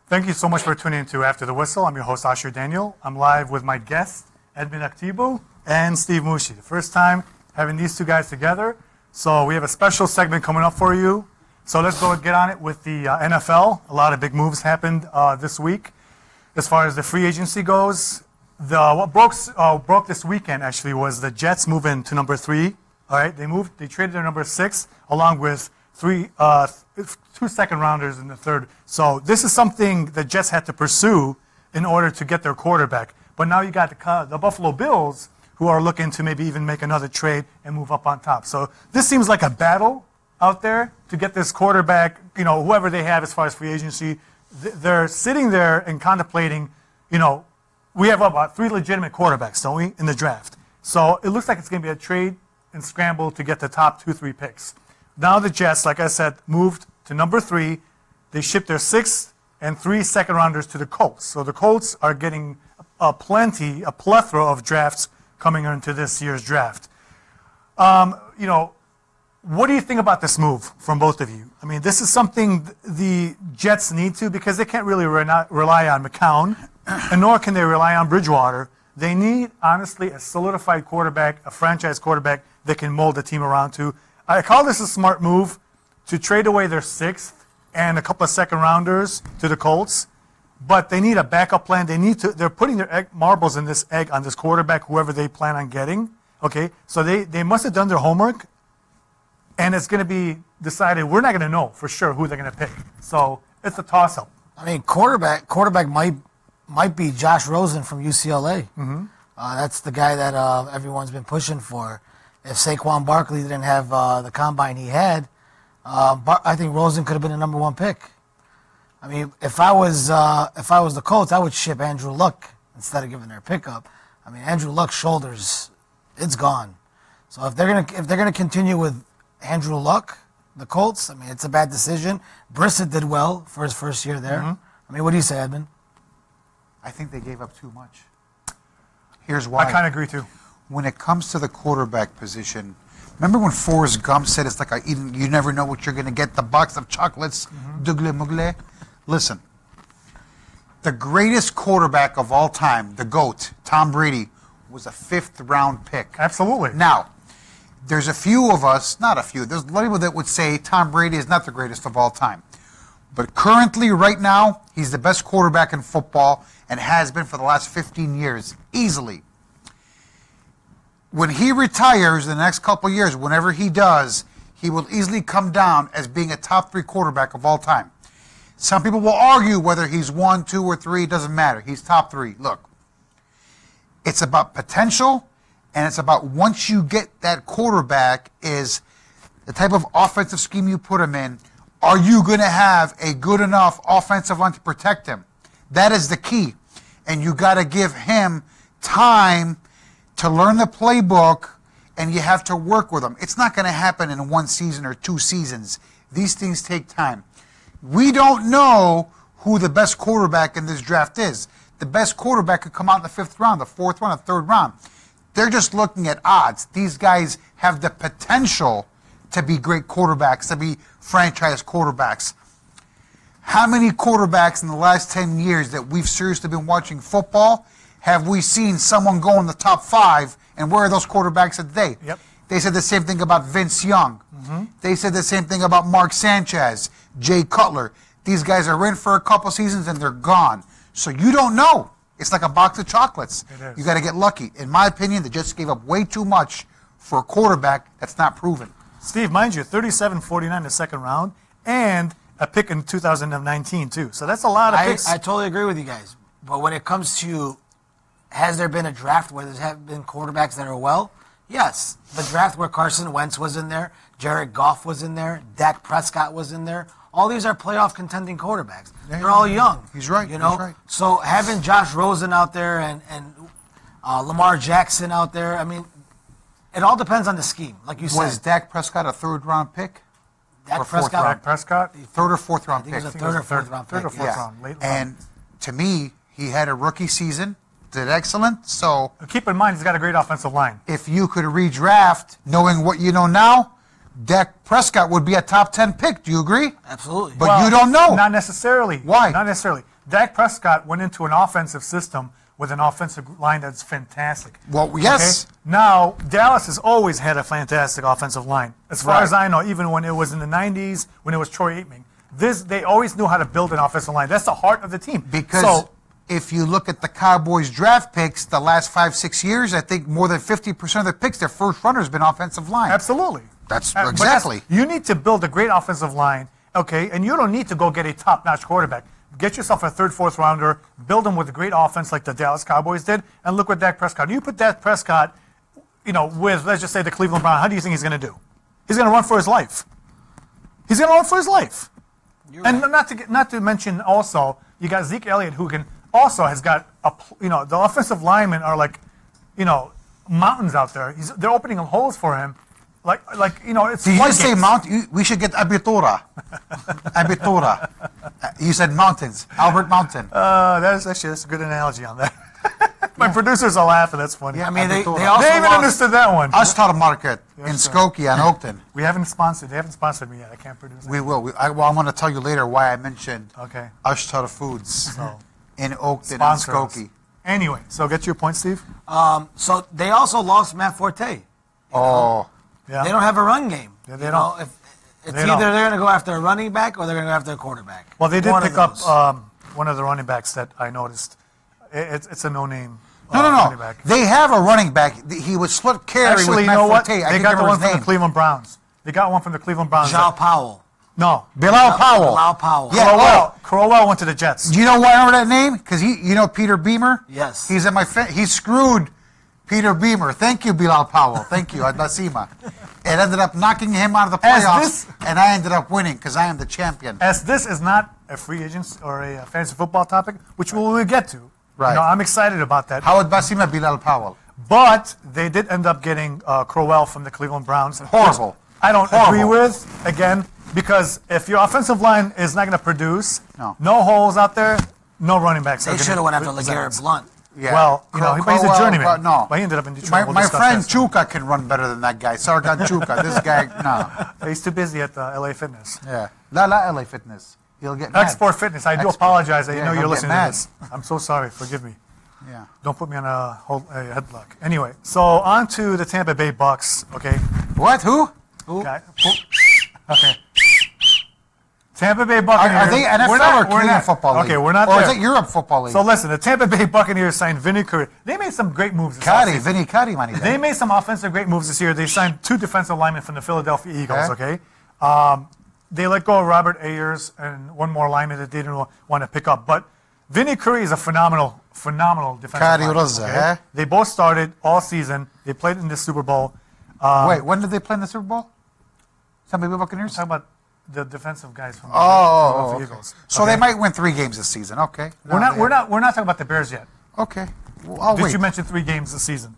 Thank you so much for tuning in to After the Whistle. I'm your host, Ashor Daniel. I'm live with my guests, Edmund Aktibo and Steve Mushi. The first time having these two guys together. So we have a special segment coming up for you. So let's go and get on it with the NFL. A lot of big moves happened this week. As far as the free agency goes, what broke this weekend actually was the Jets moving to number 3. All right, they traded their number 6 along with 2 second rounders in the third. So this is something the Jets had to pursue in order to get their quarterback. But now you got the Buffalo Bills who are looking to maybe even make another trade and move up on top. So this seems like a battle out there to get this quarterback, whoever they have as far as free agency. They're sitting there and contemplating, we have about 3 legitimate quarterbacks, don't we, in the draft. So it looks like it's going to be a trade and scramble to get the top 2-3 picks. Now the Jets, like I said, moved to number 3. They shipped their 6th and 3 second rounders to the Colts. So the Colts are getting a plethora of drafts coming into this year's draft. What do you think about this move from both of you? I mean, this is something the Jets need to, because they can't really rely on McCown, and nor can they rely on Bridgewater. They need, honestly, a solidified quarterback, a franchise quarterback they can mold the team around to. I call this a smart move to trade away their 6th and a couple of second rounders to the Colts, but they need a backup plan. They're putting their marbles in this egg on this quarterback, whoever they plan on getting. Okay, so they must have done their homework, and it's going to be decided. We're not going to know for sure who they're going to pick. So it's a toss-up. I mean, quarterback might be Josh Rosen from UCLA. Mm-hmm. That's the guy that everyone's been pushing for. If Saquon Barkley didn't have the combine he had, I think Rosen could have been the number 1 pick. I mean, if I was the Colts, I would ship Andrew Luck instead of giving their pickup. I mean, Andrew Luck's shoulders, it's gone. So if they're gonna continue with Andrew Luck, the Colts, I mean, it's a bad decision. Brissett did well for his first year there. Mm-hmm. I mean, what do you say, Edmund? I think they gave up too much. Here's why. I kind of agree too. When it comes to the quarterback position, remember when Forrest Gump said it's like you never know what you're going to get, the box of chocolates, dougle mugle? Listen, the greatest quarterback of all time, the GOAT, Tom Brady, was a 5th-round pick. Absolutely. Now, there's a few of us, not a few, there's a lot of people that would say Tom Brady is not the greatest of all time. But currently, right now, he's the best quarterback in football and has been for the last 15 years, easily. When he retires in the next couple of years, whenever he does, he will easily come down as being a top 3 quarterback of all time. Some people will argue whether he's 1, 2, or 3. It doesn't matter. He's top 3. Look, it's about potential, and it's about once you get that quarterback is the type of offensive scheme you put him in, are you going to have a good enough offensive line to protect him? That is the key. And you got to give him time to learn the playbook, and you have to work with him. It's not going to happen in 1 season or 2 seasons. These things take time. We don't know who the best quarterback in this draft is. The best quarterback could come out in the 5th round, the 4th round, the 3rd round. They're just looking at odds. These guys have the potential to be great quarterbacks, to be franchise quarterbacks. How many quarterbacks in the last 10 years that we've seriously been watching football have we seen someone go in the top 5, and where are those quarterbacks today? Yep. They said the same thing about Vince Young. Mm-hmm. They said the same thing about Mark Sanchez, Jay Cutler. These guys are in for a couple seasons and they're gone. So you don't know. It's like a box of chocolates. It is. You got to get lucky. In my opinion, the Jets gave up way too much for a quarterback that's not proven. Steve, mind you, 37-49 in the second round, and a pick in 2019 too. So that's a lot of picks. I totally agree with you guys. But when it comes to, has there been a draft where there have been quarterbacks that are well? Yes. The draft where Carson Wentz was in there, Jared Goff was in there, Dak Prescott was in there. All these are playoff contending quarterbacks. They're all young. He's right. You know? He's right. So having Josh Rosen out there and Lamar Jackson out there, I mean, it all depends on the scheme. Like you said. Was Dak Prescott a third-round pick? Dak or fourth Prescott? Dak Prescott? Third or fourth-round I think pick? it was a third or fourth round Third or pick. fourth Yeah. round, late round. And to me, he had a rookie season, did excellent. So Keep in mind, he's got a great offensive line. if you could redraft, knowing what you know now, Dak Prescott would be a top 10 pick. Do you agree? Absolutely. But Well, you don't know. Not necessarily. Why? Not necessarily. Dak Prescott went into an offensive system with an offensive line that's fantastic. Well, yes. Okay? Now, Dallas has always had a fantastic offensive line. As far Right. as I know, even when it was in the 90s, when it was Troy Aikman, they always knew how to build an offensive line. That's the heart of the team. Because So, if you look at the Cowboys draft picks the last 5-6 years, I think more than 50% of the picks, their first runner has been offensive line. absolutely. That's But exactly. you need to build a great offensive line, okay? And you don't need to go get a top-notch quarterback. Get yourself a third, fourth rounder, build them with a great offense like the Dallas Cowboys did, and look what Dak Prescott. You put Dak Prescott, with, let's just say, the Cleveland Browns, how do you think he's going to do? He's going to run for his life. He's going to run for his life. And not to mention also, you got Zeke Elliott, who has got the offensive linemen are like, mountains out there. They're opening holes for him, it's. Did you just say floodgates. we should get Abitura. Abitura. You said mountains. Albert Mountain. That's a good analogy on that. My producers are laughing. That's funny. Yeah, I mean, they Abitura. also They even lost, understood that one. Ashtar Market in sir. Skokie on Oakton. They haven't sponsored me yet. I can't produce it. We will. I'm going to tell you later why I mentioned Okay. Ashtar Foods So, in Oakton and sponsor us. Skokie. Anyway, so get your point, Steve? so they also lost Matt Forte. Oh, Yeah. They don't have a run game. Yeah, they You don't. know, if it's They either don't. they're going to go after a running back or they're going to go after a quarterback. Well, they did One of pick up those. one of the running backs that I noticed. It's a no-name no. running back. They have a running back. He was split carry Actually, with you Matt know what? Forte. I They can't got the remember one his from the name. Cleveland Browns. They got one from the Cleveland Browns. Jal Powell. No. Bilal Powell. Bilal Powell. Yeah, Crowell went to the Jets. Do you know why I remember that name? Because Peter Beamer? Yes. He's at he screwed Peter Beamer. Thank you, Bilal Powell. Thank you, Adlasima. It ended up knocking him out of the As playoffs, this- and I ended up winning because I am the champion. As this is not a free agents or a fantasy football topic, which we will get to. Right. I'm excited about that. How would Basima Bilal Powell? But they did end up getting Crowell from the Cleveland Browns. Horrible. I don't Horrible. agree with, again, because if your offensive line is not going to produce, No. holes out there, no running backs. They should have went after LeGarrette Blunt. Yeah. Well, he's a journeyman. No. But he ended up in Detroit. We'll My discuss friend that. Chuka can run better than that guy. Sargon Chuka. This guy, no. He's too busy at LA Fitness. Yeah. La LA Fitness. He'll get mad. Export Fitness. I do Export. apologize. I Yeah, know he'll you're get listening to mad. this. I'm so sorry. Forgive me. Yeah. Don't put me on a headlock. Anyway, so on to the Tampa Bay Bucks. Okay. What? Who? Okay. Tampa Bay Buccaneers. Are they NFL or Canadian Football League? Okay, we're not or there. is it Europe Football League? So listen, the Tampa Bay Buccaneers signed Vinny Curry. They made some great moves this Kari, offseason. Vinny Kari, money. They made some offensive great moves this year. They signed 2 defensive linemen from the Philadelphia Eagles, okay? They let go of Robert Ayers and one more lineman that they didn't want to pick up. But Vinny Curry is a phenomenal defensive Kari lineman. Rosa, eh? They both started all season. They played in the Super Bowl. Wait, when did they play in the Super Bowl? Tampa Bay Buccaneers? Talking about the defensive guys from the Oh, Philadelphia okay. Eagles. So they might win 3 games this season. Okay. We're not talking about the Bears yet. Okay. Well, I'll Did wait. you mention 3 games this season?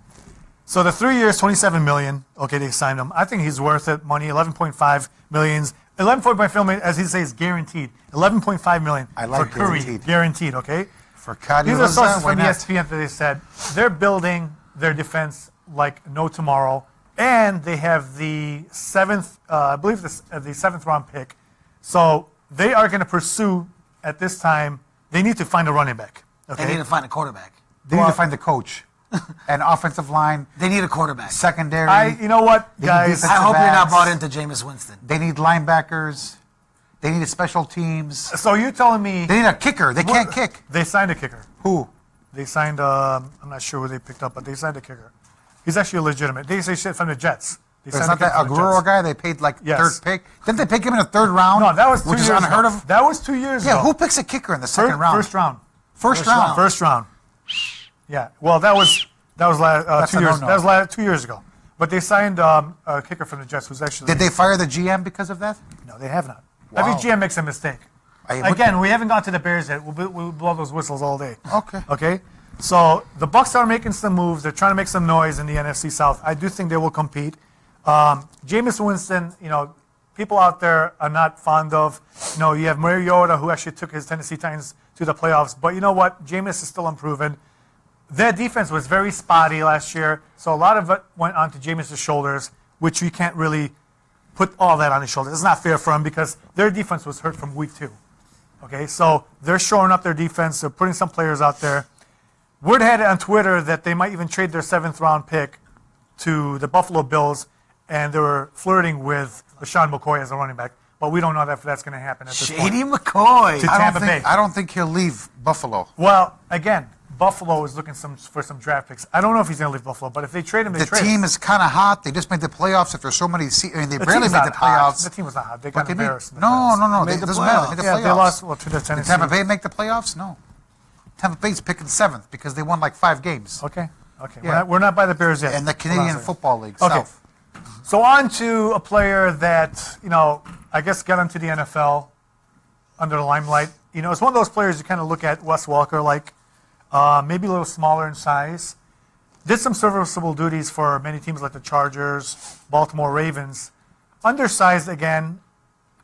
So the 3 years, $27 million. Okay, they signed him. I think he's worth it. Money, 11.5 million. 11.5 million, as he says, guaranteed. 11.5 million I like for Curry, guaranteed. guaranteed. Okay. For Kari These are Rosa, sources why from not? ESPN that they said they're building their defense like no tomorrow, and they have the 7th, I believe the 7th round pick. So they are going to pursue at this time. They need to find a running back. Okay. They need to find a quarterback. They need to find the coach. And offensive line, They need a quarterback. secondary. You know what, They need guys? defensive I hope you're not backs. bought into Jameis Winston. They need linebackers. They need special teams. So you're telling me They need a kicker. They can't kick. They signed a kicker. Who? They signed, I'm not sure who they picked up, but they signed a kicker. He's actually legitimate. They say shit from the Jets. It's not that Aguero guy they paid like third pick. Didn't they pick him in the third round? No, that was 2 years which is unheard of. That was 2 years ago. Yeah, who picks a kicker in the second round? First round. First round. First round. Yeah. Well, that was 2 years. That was 2 years ago. But they signed a kicker from the Jets who's actually. Did they fire the GM because of that? No, they have not. Wow. Every GM makes a mistake. Again, we haven't got to the Bears yet. We'll blow those whistles all day. Okay. Okay. So the Bucs are making some moves. They're trying to make some noise in the NFC South. I do think they will compete. Jameis Winston, people out there are not fond of. You have Mariota, who actually took his Tennessee Titans to the playoffs. But you know what? Jameis is still unproven. Their defense was very spotty last year, so a lot of it went onto Jameis' shoulders, which you can't really put all that on his shoulders. It's not fair for him because their defense was hurt from week 2. Okay, so they're shoring up their defense. They're putting some players out there. Word had it on Twitter that they might even trade their 7th-round pick to the Buffalo Bills, and they were flirting with LaShawn McCoy as a running back. But we don't know if that's going to happen at this point. Shady McCoy. To Tampa Bay. I don't think he'll leave Buffalo. Well, again, Buffalo is looking for some draft picks. I don't know if he's going to leave Buffalo, but if they trade him, they trade him. The team is kind of hot. They just made the playoffs after so many seasons. They barely made the playoffs. The team was not hot. They got embarrassed. No. Made the doesn't matter. They made the playoffs. They lost to the Tennessee. Did Tampa Bay make the playoffs? No. Tampa Bay's picking 7th because they won like 5 games. Okay. Yeah. We're not by the Bears yet. And the Canadian Football League, Okay. South. So on to a player that, I guess got into the NFL under the limelight. It's one of those players you kind of look at Wes Welker like, maybe a little smaller in size. Did some serviceable duties for many teams like the Chargers, Baltimore Ravens. Undersized again.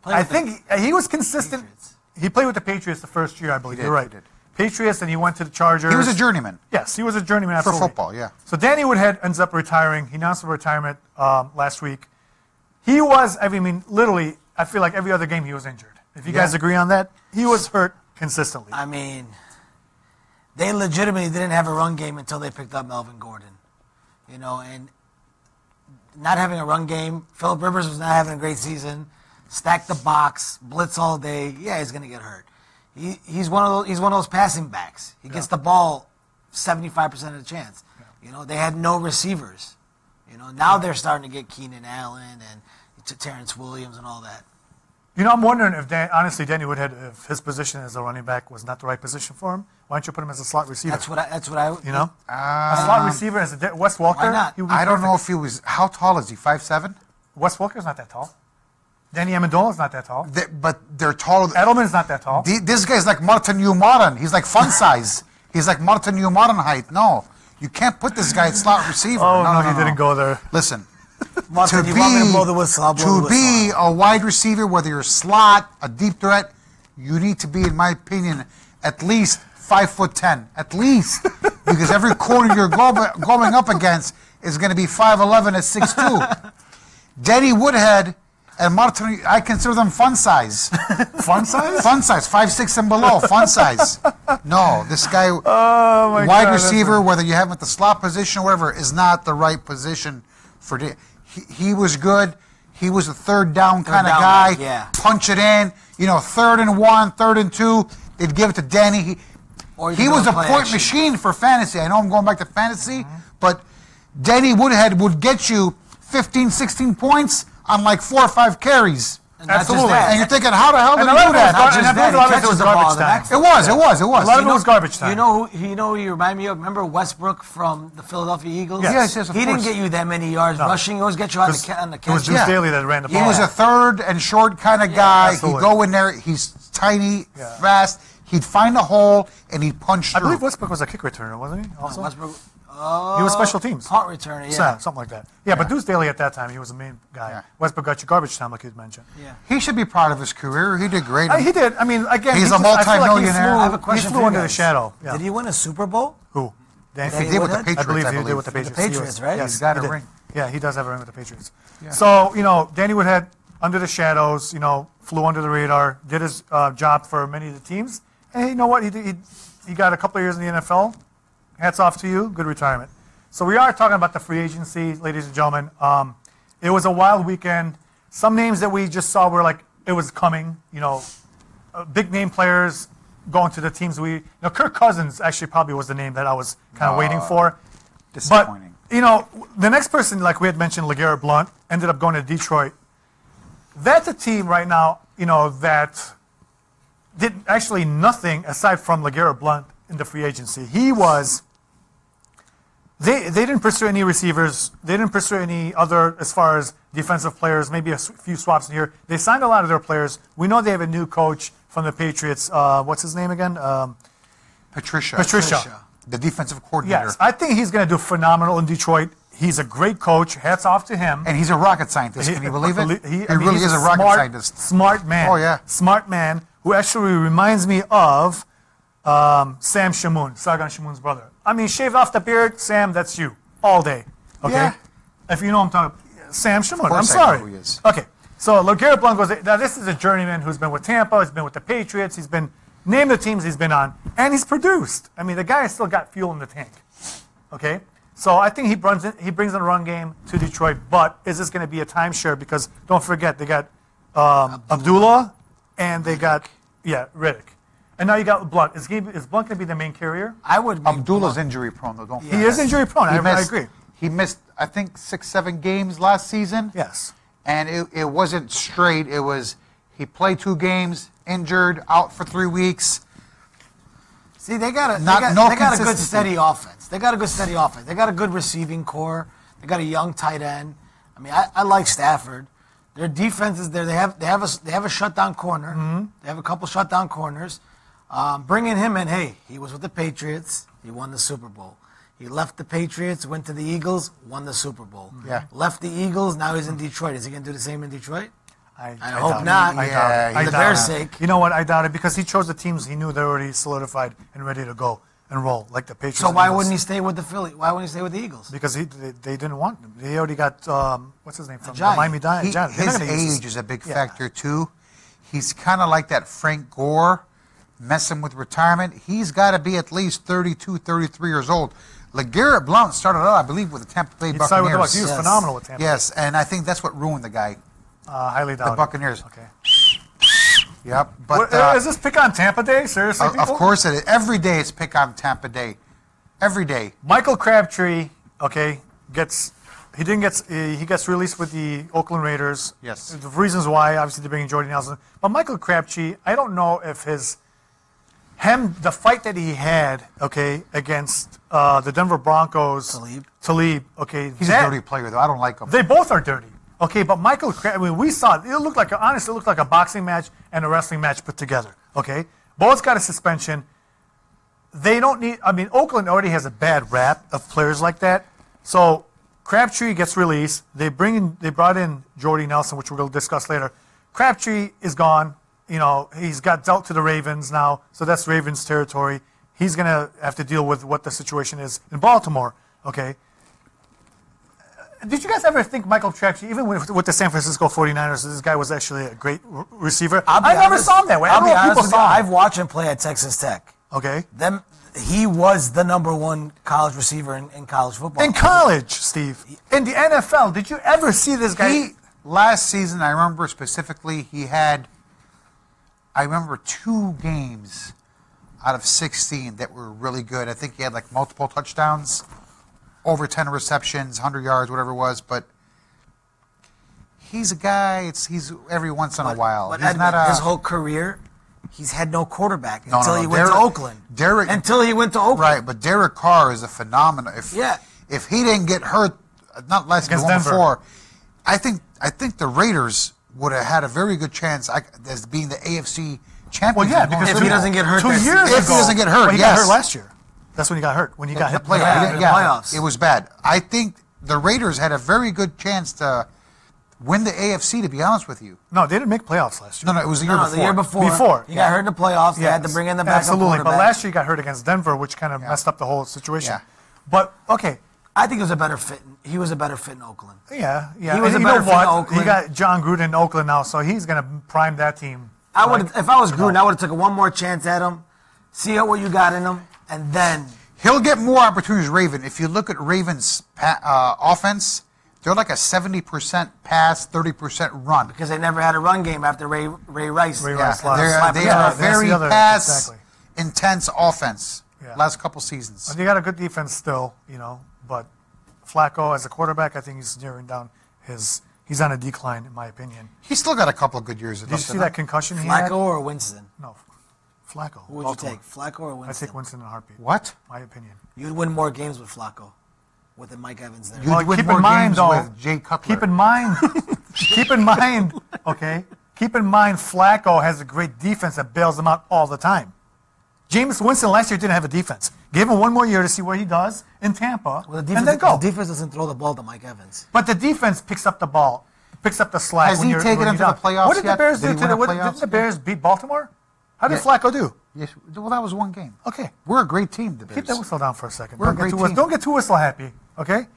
I think he was consistent. Patriots. He played with the Patriots the first year, I believe. You're right. He did. Patriots, and he went to the Chargers. He was a journeyman. Yes, he was a journeyman. For Absolutely. football, yeah. So Danny Woodhead ends up retiring. He announced a retirement last week. He was, literally, I feel like every other game he was injured. If you guys agree on that, he was hurt consistently. I mean, they legitimately didn't have a run game until they picked up Melvin Gordon. And not having a run game, Phillip Rivers was not having a great season. Stack the box, blitz all day. Yeah, he's going to get hurt. He's one of those passing backs. He gets the ball 75% of the chance. Yeah. They had no receivers. Now they're starting to get Keenan Allen and Terrence Williams and all that. I'm wondering if Danny Woodhead, if his position as a running back was not the right position for him. Why don't you put him as a slot receiver? That's what I. A slot receiver as a Wes Welker. Why not? I don't know if he was. How tall is he? 5'7"? Wes Welker's not that tall. Danny Amendola's not that tall. But they're taller. Edelman's not that tall. This guy's like Martin Umaran. He's like fun size. He's like Martin Umaran height. No, you can't put this guy at slot receiver. No, you didn't go there. Listen. Martin, you want me to blow the whistle? I'll blow the whistle. To be a wide receiver, whether you're a slot, a deep threat, you need to be, in my opinion, at least 5'10", at least, because every corner you're going up against is going to be 5'11" at 6'2". Danny Woodhead and Martin, I consider them fun size. Fun size? Fun size, 5'6" and below, fun size. No, this guy, wide receiver, whether you have him at the slot position or whatever, is not the right position for. He was good. He was a third down kind of guy. Yeah. Punch it in. 3rd and 1, 3rd and 2. They'd give it to Danny. He was a point machine for fantasy. I know I'm going back to fantasy, but Danny Woodhead would get you 15, 16 points on like 4 or 5 carries. Absolutely. And you're thinking, how the hell did he do that? It was garbage time. It was. A lot of it was garbage time. You know who you remind me of? Remember Westbrook from the Philadelphia Eagles? Yes, of He didn't course. get you that many yards rushing. He always get you on the catch. It was Deuce Staley that ran the ball. He was a third and short kind of guy. Absolutely. He'd go in there. He's tiny, fast. He'd find a hole and he'd punch through. I believe Westbrook was a kick returner, wasn't he? Also, Westbrook. He was special teams. Punt returner, Something like that. Yeah, but Deuce Staley at that time, he was the main guy. Yeah. Westbrook got you garbage time, like you mentioned. Yeah. He should be proud of his career. He did great. He did. Again, He's a multi-millionaire. I have a question He for flew you under the guys. shadow. Yeah. Did he win a Super Bowl? Who? If he did with the Patriots, I believe he did with the Patriots. The Patriots, right? Yes, He's got he a did. ring. Yeah, he does have a ring with the Patriots. Yeah. So, Danny Woodhead, under the shadows, flew under the radar, did his job for many of the teams. And you know what? He got a couple of years in the NFL. Hats off to you. Good retirement. So we are talking about the free agency, ladies and gentlemen. It was a wild weekend. Some names that we just saw were like, it was coming, big name players going to the teams Kirk Cousins actually probably was the name that I was kind of waiting for. Disappointing. But, the next person, like we had mentioned, LeGarrette Blount, ended up going to Detroit. That's a team right now, that did actually nothing aside from LeGarrette Blount in the free agency. He was... They didn't pursue any receivers. They didn't pursue any other, as far as defensive players, maybe a few swaps in here. They signed a lot of their players. We know they have a new coach from the Patriots. What's his name again? Patricia. The defensive coordinator. Yes, I think he's going to do phenomenal in Detroit. He's a great coach. Hats off to him. And he's a rocket scientist. Can you believe it? He really is a rocket scientist. Smart man. Oh, yeah. Smart man who actually reminds me of Sam Shamoun, Sargon Shamoun's brother. I mean, shaved off the beard, Sam, that's you, all day. Okay? Yeah. If you know I'm talking Sam Shamoun, I'm I know sorry. who he is. Okay, so LeGarrette Blount goes, now this is a journeyman who's been with Tampa, he's been with the Patriots, he's been, name the teams he's been on, and he's produced. I mean, the guy has still got fuel in the tank. Okay? So I think he brings in the run game to Detroit, but is this going to be a timeshare? Because don't forget, they got Abdullah, and they got, Riddick. And now you got Blount. Is Blount going to be the main carrier? I would. Abdullah's injury prone, though. Don't forget. He is injury prone. I agree. He missed, I think, 6-7 games last season. Yes. And it wasn't straight. It was he played 2 games, injured, out for 3 weeks. See, they got a good steady offense. They got a good steady offense. They got a good receiving core. They got a young tight end. I mean, I like Stafford. Their defense is there. They have a shutdown corner. Mm-hmm. They have a couple shutdown corners. Bringing him in, hey, he was with the Patriots. He won the Super Bowl. He left the Patriots, went to the Eagles, won the Super Bowl. Yeah. Left the Eagles, now he's in Detroit. Is he going to do the same in Detroit? I hope not. I doubt it. For the Bears' sake. You know what? I doubt it because he chose the teams he knew they're already solidified and ready to go and roll, like the Patriots. So why wouldn't he stay with the Philly? Why wouldn't he stay with the Eagles? Because they didn't want him. He already got, what's his name? From the Giant. Miami Giants. His age is a big factor, too. He's kind of like that Frank Gore, messing with retirement. He's got to be at least 32, 33 years old. LeGarrette Blount started out, I believe, with the Tampa Bay Buccaneers. He was phenomenal with Tampa. Yes, and I think that's what ruined the guy. Highly doubt the Buccaneers. Okay. Yep. But is this pick on Tampa Day? Seriously, of course it is. Every day it's pick on Tampa Day. Every day. Michael Crabtree, gets released with the Oakland Raiders. Yes. The reasons why, obviously, they're bringing Jordy Nelson. But Michael Crabtree, I don't know if the fight that he had, against the Denver Broncos. Talib, He's a dirty player, though. I don't like him. They both are dirty. Okay, but Michael Crabtree, we saw it. It looked like a boxing match and a wrestling match put together. Okay? Both got a suspension. They don't need, Oakland already has a bad rap of players like that. So Crabtree gets released. They brought in Jordy Nelson, which we're going to discuss later. Crabtree is gone. He's got dealt to the Ravens now, so that's Ravens territory. He's going to have to deal with what the situation is in Baltimore. Okay? Did you guys ever think Michael Crabtree, even with the San Francisco 49ers, this guy was actually a great receiver? I never saw him that way. I don't know if people saw him. I've watched him play at Texas Tech. Okay. He was the #1 college receiver in college football. In college, Steve. In the NFL, did you ever see this guy? Last season, I remember specifically, he had, 2 games out of 16 that were really good. I think he had multiple touchdowns. Over 10 receptions, 100 yards, whatever it was, but he's a guy. He's every once in a while. But he's not his whole career, he's had no quarterback until he went to Oakland. Until he went to Oakland, right? But Derek Carr is a phenomenon. If he didn't get hurt, not less than one before, I think the Raiders would have had a very good chance as being the AFC champions. Well, because if he doesn't get hurt, 2 years ago, if he doesn't get hurt, he got hurt last year. That's when he got hurt. When he got hit. The playoffs. It was bad. I think the Raiders had a very good chance to win the AFC, to be honest with you. No, they didn't make playoffs last year. No, it was the year before. The year before. He got hurt in the playoffs. They had to bring in the backup Absolutely. quarterback. But last year he got hurt against Denver, which kind of messed up the whole situation. Yeah. But, okay. I think it was a better fit. He was a better fit in Oakland. Yeah. He was a better fit in Oakland. He got John Gruden in Oakland now, so he's going to prime that team. If I was Gruden, I would have took one more chance at him, see what you got in him, and then... He'll get more opportunities, Raven. If you look at Ravens' offense, they're like a 70% pass, 30% run. Because they never had a run game after Ray Rice. They are very pass. Exactly. intense offense Yeah. last couple seasons. They got a good defense still, but Flacco as a quarterback, I think he's nearing down he's on a decline in my opinion. He's still got a couple of good years. Did you see that concussion he had? Flacco or Winston? No, Flacco. Who would Baltimore. you take, Flacco or I Winston? take Winston in a heartbeat. What? My opinion. You'd win more games with Flacco, with the Mike Evans there. You'd win keep more in mind, games though, with Jay Cutler. Keep in mind, okay? Keep in mind, Flacco has a great defense that bails him out all the time. Jameis Winston last year didn't have a defense. Give him one more year to see what he does in Tampa, Well, and then go. The defense doesn't throw the ball to Mike Evans. But the defense picks up the ball, picks up the slack. Has when he you're, taken when him you're to the down. playoffs What did yet? the Bears Did he do? win a Didn't playoffs the Bears beat Baltimore? How did Yeah. Flacco do? Yes, well, that was one game. Okay. We're a great team, the Bears. Keep that whistle down for a second. We're a great team. Don't get too whistle happy, okay?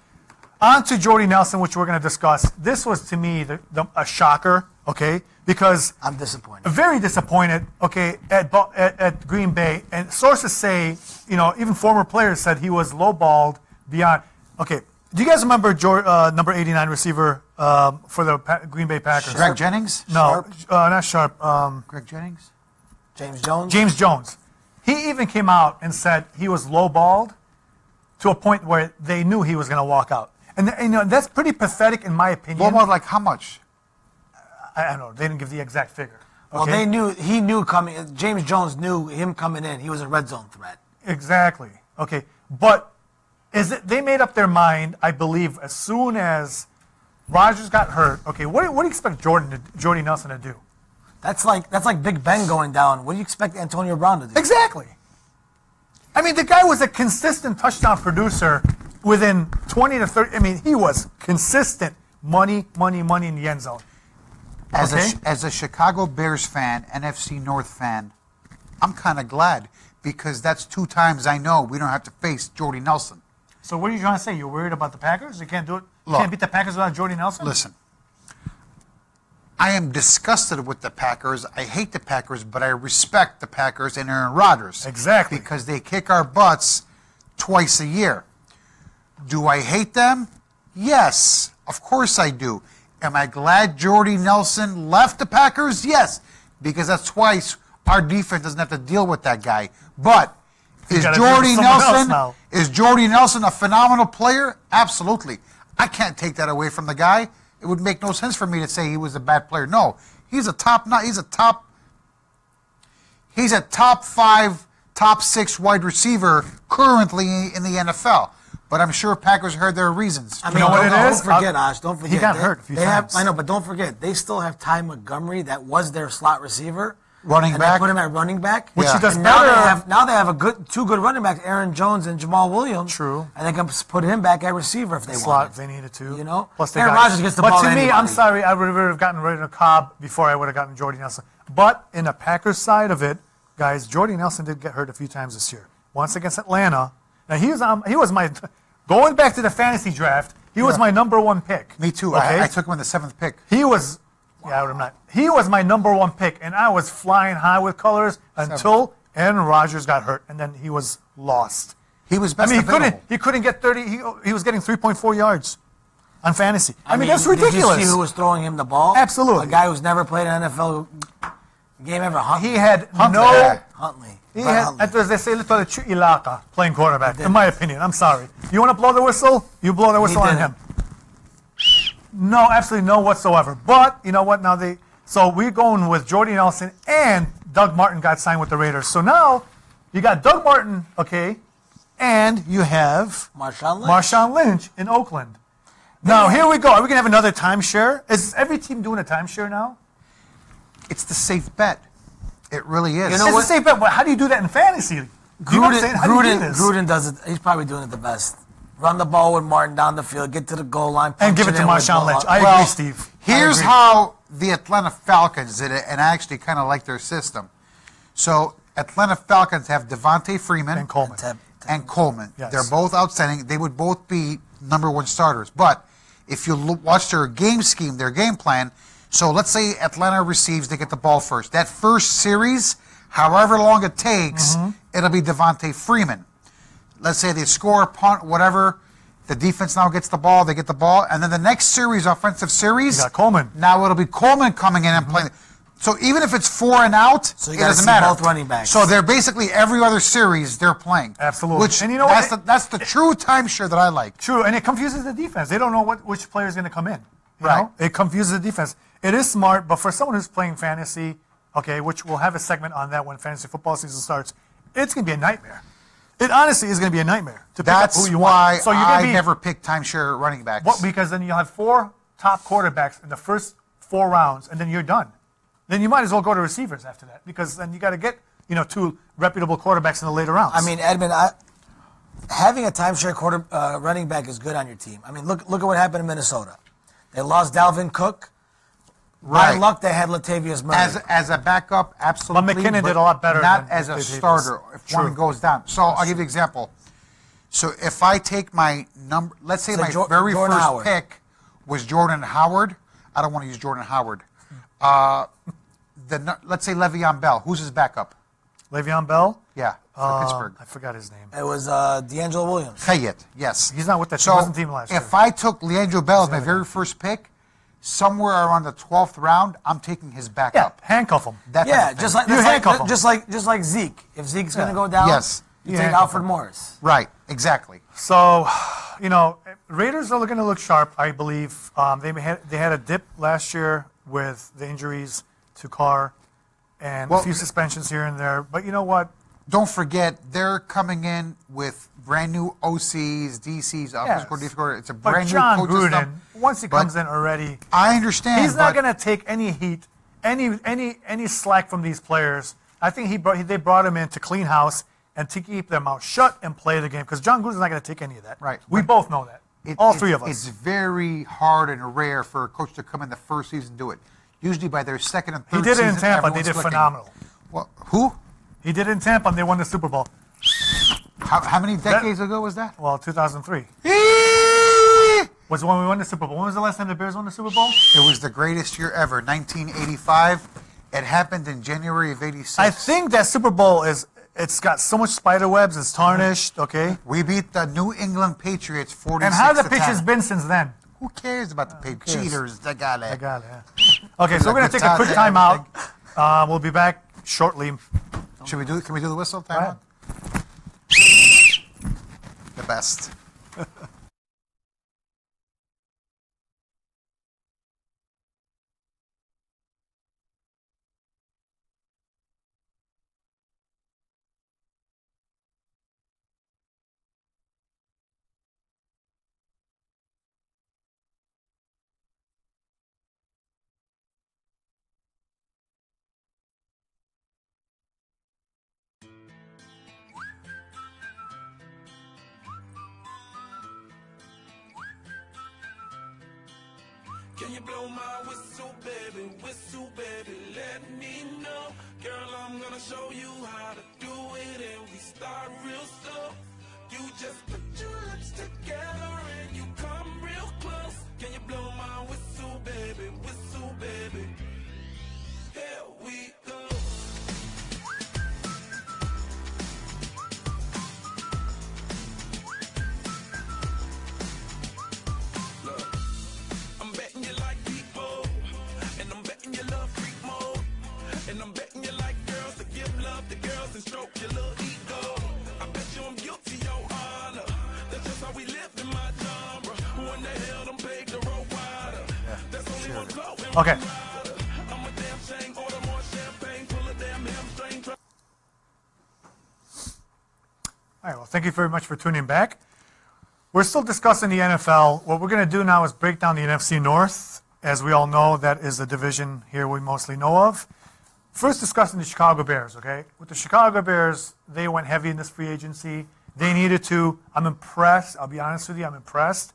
On to Jordy Nelson, which we're going to discuss. This was, to me, a shocker, okay? Because I'm disappointed. very disappointed, okay, at Green Bay. And sources say, even former players said he was lowballed beyond. Okay, do you guys remember number 89 receiver for the Green Bay Packers? Greg Jennings? No, not Sharp. Greg Jennings? James Jones? James Jones. He even came out and said he was lowballed to a point where they knew he was going to walk out. And that's pretty pathetic in my opinion. Well, more like how much? I don't know. They didn't give the exact figure. Well, okay? he knew coming. James Jones knew him coming in. He was a red zone threat. Exactly. Okay. But they made up their mind, I believe, as soon as Rodgers got hurt. Okay, what do you expect Jordy Nelson to do? That's like Big Ben going down. What do you expect Antonio Brown to do? Exactly. I mean, the guy was a consistent touchdown producer within 20 to 30. I mean, he was consistent. Money in the end zone. As a Chicago Bears fan, NFC North fan, I'm kind of glad because that's 2 times I know we don't have to face Jordy Nelson. So what are you trying to say? You're worried about the Packers? You can't do it? You Look, can't beat the Packers without Jordy Nelson? Listen, I am disgusted with the Packers. I hate the Packers, but I respect the Packers and Aaron Rodgers. Exactly. Because they kick our butts twice a year. Do I hate them? Yes, of course I do. Am I glad Jordy Nelson left the Packers? Yes, because that's twice our defense doesn't have to deal with that guy. But is Jordy Nelson a phenomenal player? Absolutely. I can't take that away from the guy. It would make no sense for me to say he was a bad player. No, he's a top 5, top 6 wide receiver currently in the NFL. But I'm sure Packers heard their reasons. I mean, You know what it is? Don't forget, Ash. Don't forget. He got hurt a few times. I know, but don't forget. They still have Ty Montgomery. That was their slot receiver. Running and back. They put him at running back. Which Yeah. he does And better. now they have two good running backs, Aaron Jones and Jamal Williams. True. And they can put him back at receiver if they slot want. if they needed to. You know? Plus they Aaron got- Rodgers gets the but ball to to me, I'm anybody. sorry, I would have gotten rid of Cobb before I would have gotten Jordy Nelson. But in the Packers side of it, guys, Jordy Nelson did get hurt a few times this year. Once against Atlanta. Now he was my going back to the fantasy draft. He was my number 1 pick. Me too. Okay? I took him in the 7th pick. He was, I'm not. He was my number 1 pick, and I was flying high with colors until Aaron Rodgers got hurt, and then he was lost. He was best available. He couldn't get 30. He was getting 3.4 yards on fantasy. I mean, that's Did ridiculous. you see who was throwing him the ball? Absolutely. A guy who's never played an NFL game ever. He had Huntley. no. Yeah. Huntley. He Brett had, Huntley. as they say, little ilaka playing quarterback. In my opinion, I'm sorry. You want to blow the whistle? You blow the whistle on didn't. him. No, absolutely no whatsoever. But you know what? So we're going with Jordy Nelson and Doug Martin got signed with the Raiders. So now you got Doug Martin, okay, and you have Marshawn Lynch. in Oakland. Now here we go. Are we gonna have another timeshare? Is every team doing a timeshare now? It's the safe bet. It really is. You know It's what? a safe bet, but how do you do that in fantasy? You know what I'm saying? How do you do this? Gruden does it. He's probably doing it the best. Run the ball with Martin down the field, get to the goal line, And punch give it to in with Marshawn ball. Lynch. I Well, agree, Steve. I Here's agree. how the Atlanta Falcons did it, and I actually kind of like their system. So Atlanta Falcons have Devontae Freeman And Coleman. and Coleman. Yes. They're both outstanding. They would both be number 1 starters. But if you watch their game scheme, their game plan, so let's say Atlanta receives, they get the ball first. That first series, however long it takes, it'll be Devontae Freeman. Let's say they score, punt, whatever. The defense now gets the ball, they get the ball. And then the next series, offensive series, You got Coleman. now it'll be Coleman coming in and playing. So even if it's 4 and out, So you it gotta doesn't see matter. both running backs. So they're basically every other series they're playing. Absolutely. Which And you know what? that's the true timeshare that I like. True, and it confuses the defense. They don't know which player is going to come in. You Right. know? It confuses the defense. It is smart, but for someone who's playing fantasy, okay, which we'll have a segment on that when fantasy football season starts, it's going to be a nightmare. It honestly is going to be a nightmare to pick up That's who you why want. So you're going to I be never pick timeshare running backs. Well, because then you'll have 4 top quarterbacks in the first 4 rounds, and then you're done. Then you might as well go to receivers after that, because then you got to get 2 reputable quarterbacks in the later rounds. I mean, Edmund, having a timeshare running back is good on your team. I mean, look at what happened in Minnesota. They lost Dalvin Cook. By Right. luck, they had Latavius Murray. As a backup, absolutely. But McKinnon did a lot better Not than as a Latavius. starter if True. one goes down. So I'll give you an example. So if I take my number, let's say So my Jordan very first Howard. pick was Jordan Howard. I don't want to use Jordan Howard. Let's say Le'Veon Bell. Who's his backup? Le'Veon Bell? Yeah, for Pittsburgh. I forgot his name. It was D'Angelo Williams. Hayet, yes. He's not with that So wasn't team last year. if I took Leandro Bell as my very first pick, somewhere around the 12th round, I'm taking his Yeah, backup. handcuff him. That type Yeah, of just thing. like You handcuff him. just like Zeke. If Zeke's going to go down, Yes. you You take handcuff Alfred him. Morris. Right, exactly. So, Raiders are going to look sharp, I believe. They had a dip last year with the injuries to Carr and Well, a few suspensions here and there. But you know what? Don't forget, they're coming in with brand new OCs, DCs, offensive coordinator. It's a But brand John new coach Gruden, once he But comes in already, I understand. he's not but going to take any heat, any slack from these players. I think they brought him in to clean house and to keep their mouth shut and play the game, because John Gruden's not going to take any of that. Right. We both know that. it- All it- 3 of us. It's very hard and rare for a coach to come in the first season and do it. Usually by their second and third He did it in season, Tampa. They everyone's did clicking. phenomenal. Well, who? He did it in Tampa, and they won the Super Bowl. How many decades ago was that? Well, 2003 It was when we won the Super Bowl. When was the last time the Bears won the Super Bowl? was the greatest year ever, 1985. It happened in January of 86. I think that Super Bowl it's got so much spider webs, it's tarnished, okay? We beat the New England Patriots 46 And how the to pitch 10. has been since then? Who cares about the pay cares? cheaters? They got I it. got it, yeah. Okay, so we're going to Good take a quick times time and out. We'll be back shortly. Should we do? Can we do the whistle? Go ahead. The best. Can you blow my whistle, baby? Whistle, baby, let me know. Girl, I'm gonna show you how to do it, and we start real slow. You just put your lips together and you come real close. Can you blow my whistle, baby? Whistle, baby. Here we go. Look, I'm betting you like people, and I'm betting you love freak mode, and I'm betting you like girls to give love to girls and stroke your little ego. I bet you I'm guilty, your honor. That's just how we live in my genre. Who in the hell done paved the road wider? There's only one flow and Okay. one rider. I'm a damn shame, order more champagne, pull a damn hamstring. All right, well, thank you very much for tuning back. We're still discussing the NFL. What we're going to do now is break down the NFC North. As we all know, that is the division here we mostly know of. First, discussing the Chicago Bears, okay? With the Chicago Bears, they went heavy in this free agency. They needed to. I'm impressed. I'll be honest with you, I'm impressed.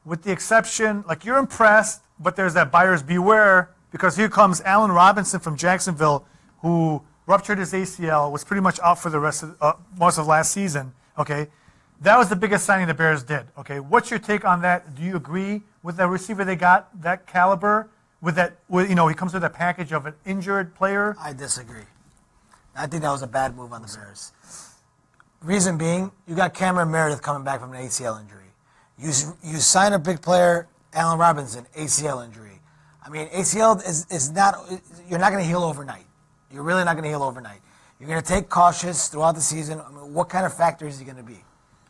With the exception, like, you're impressed, but there's that buyer's beware, because here comes Allen Robinson from Jacksonville, who ruptured his ACL, was pretty much out for the rest of most of last season, okay? That was the biggest signing the Bears did, okay? What's your take on that? Do you agree with the receiver they got, that caliber? With that, he comes with a package of an injured player. I disagree. I think that was a bad move on the Bears. Reason being, you got Cameron Meredith coming back from an ACL injury. You sign a big player, Allen Robinson, ACL injury. I mean, ACL is not. You're not going to heal overnight. You're really not going to heal overnight. You're going to take cautious throughout the season. I mean, what kind of factor is he going to be?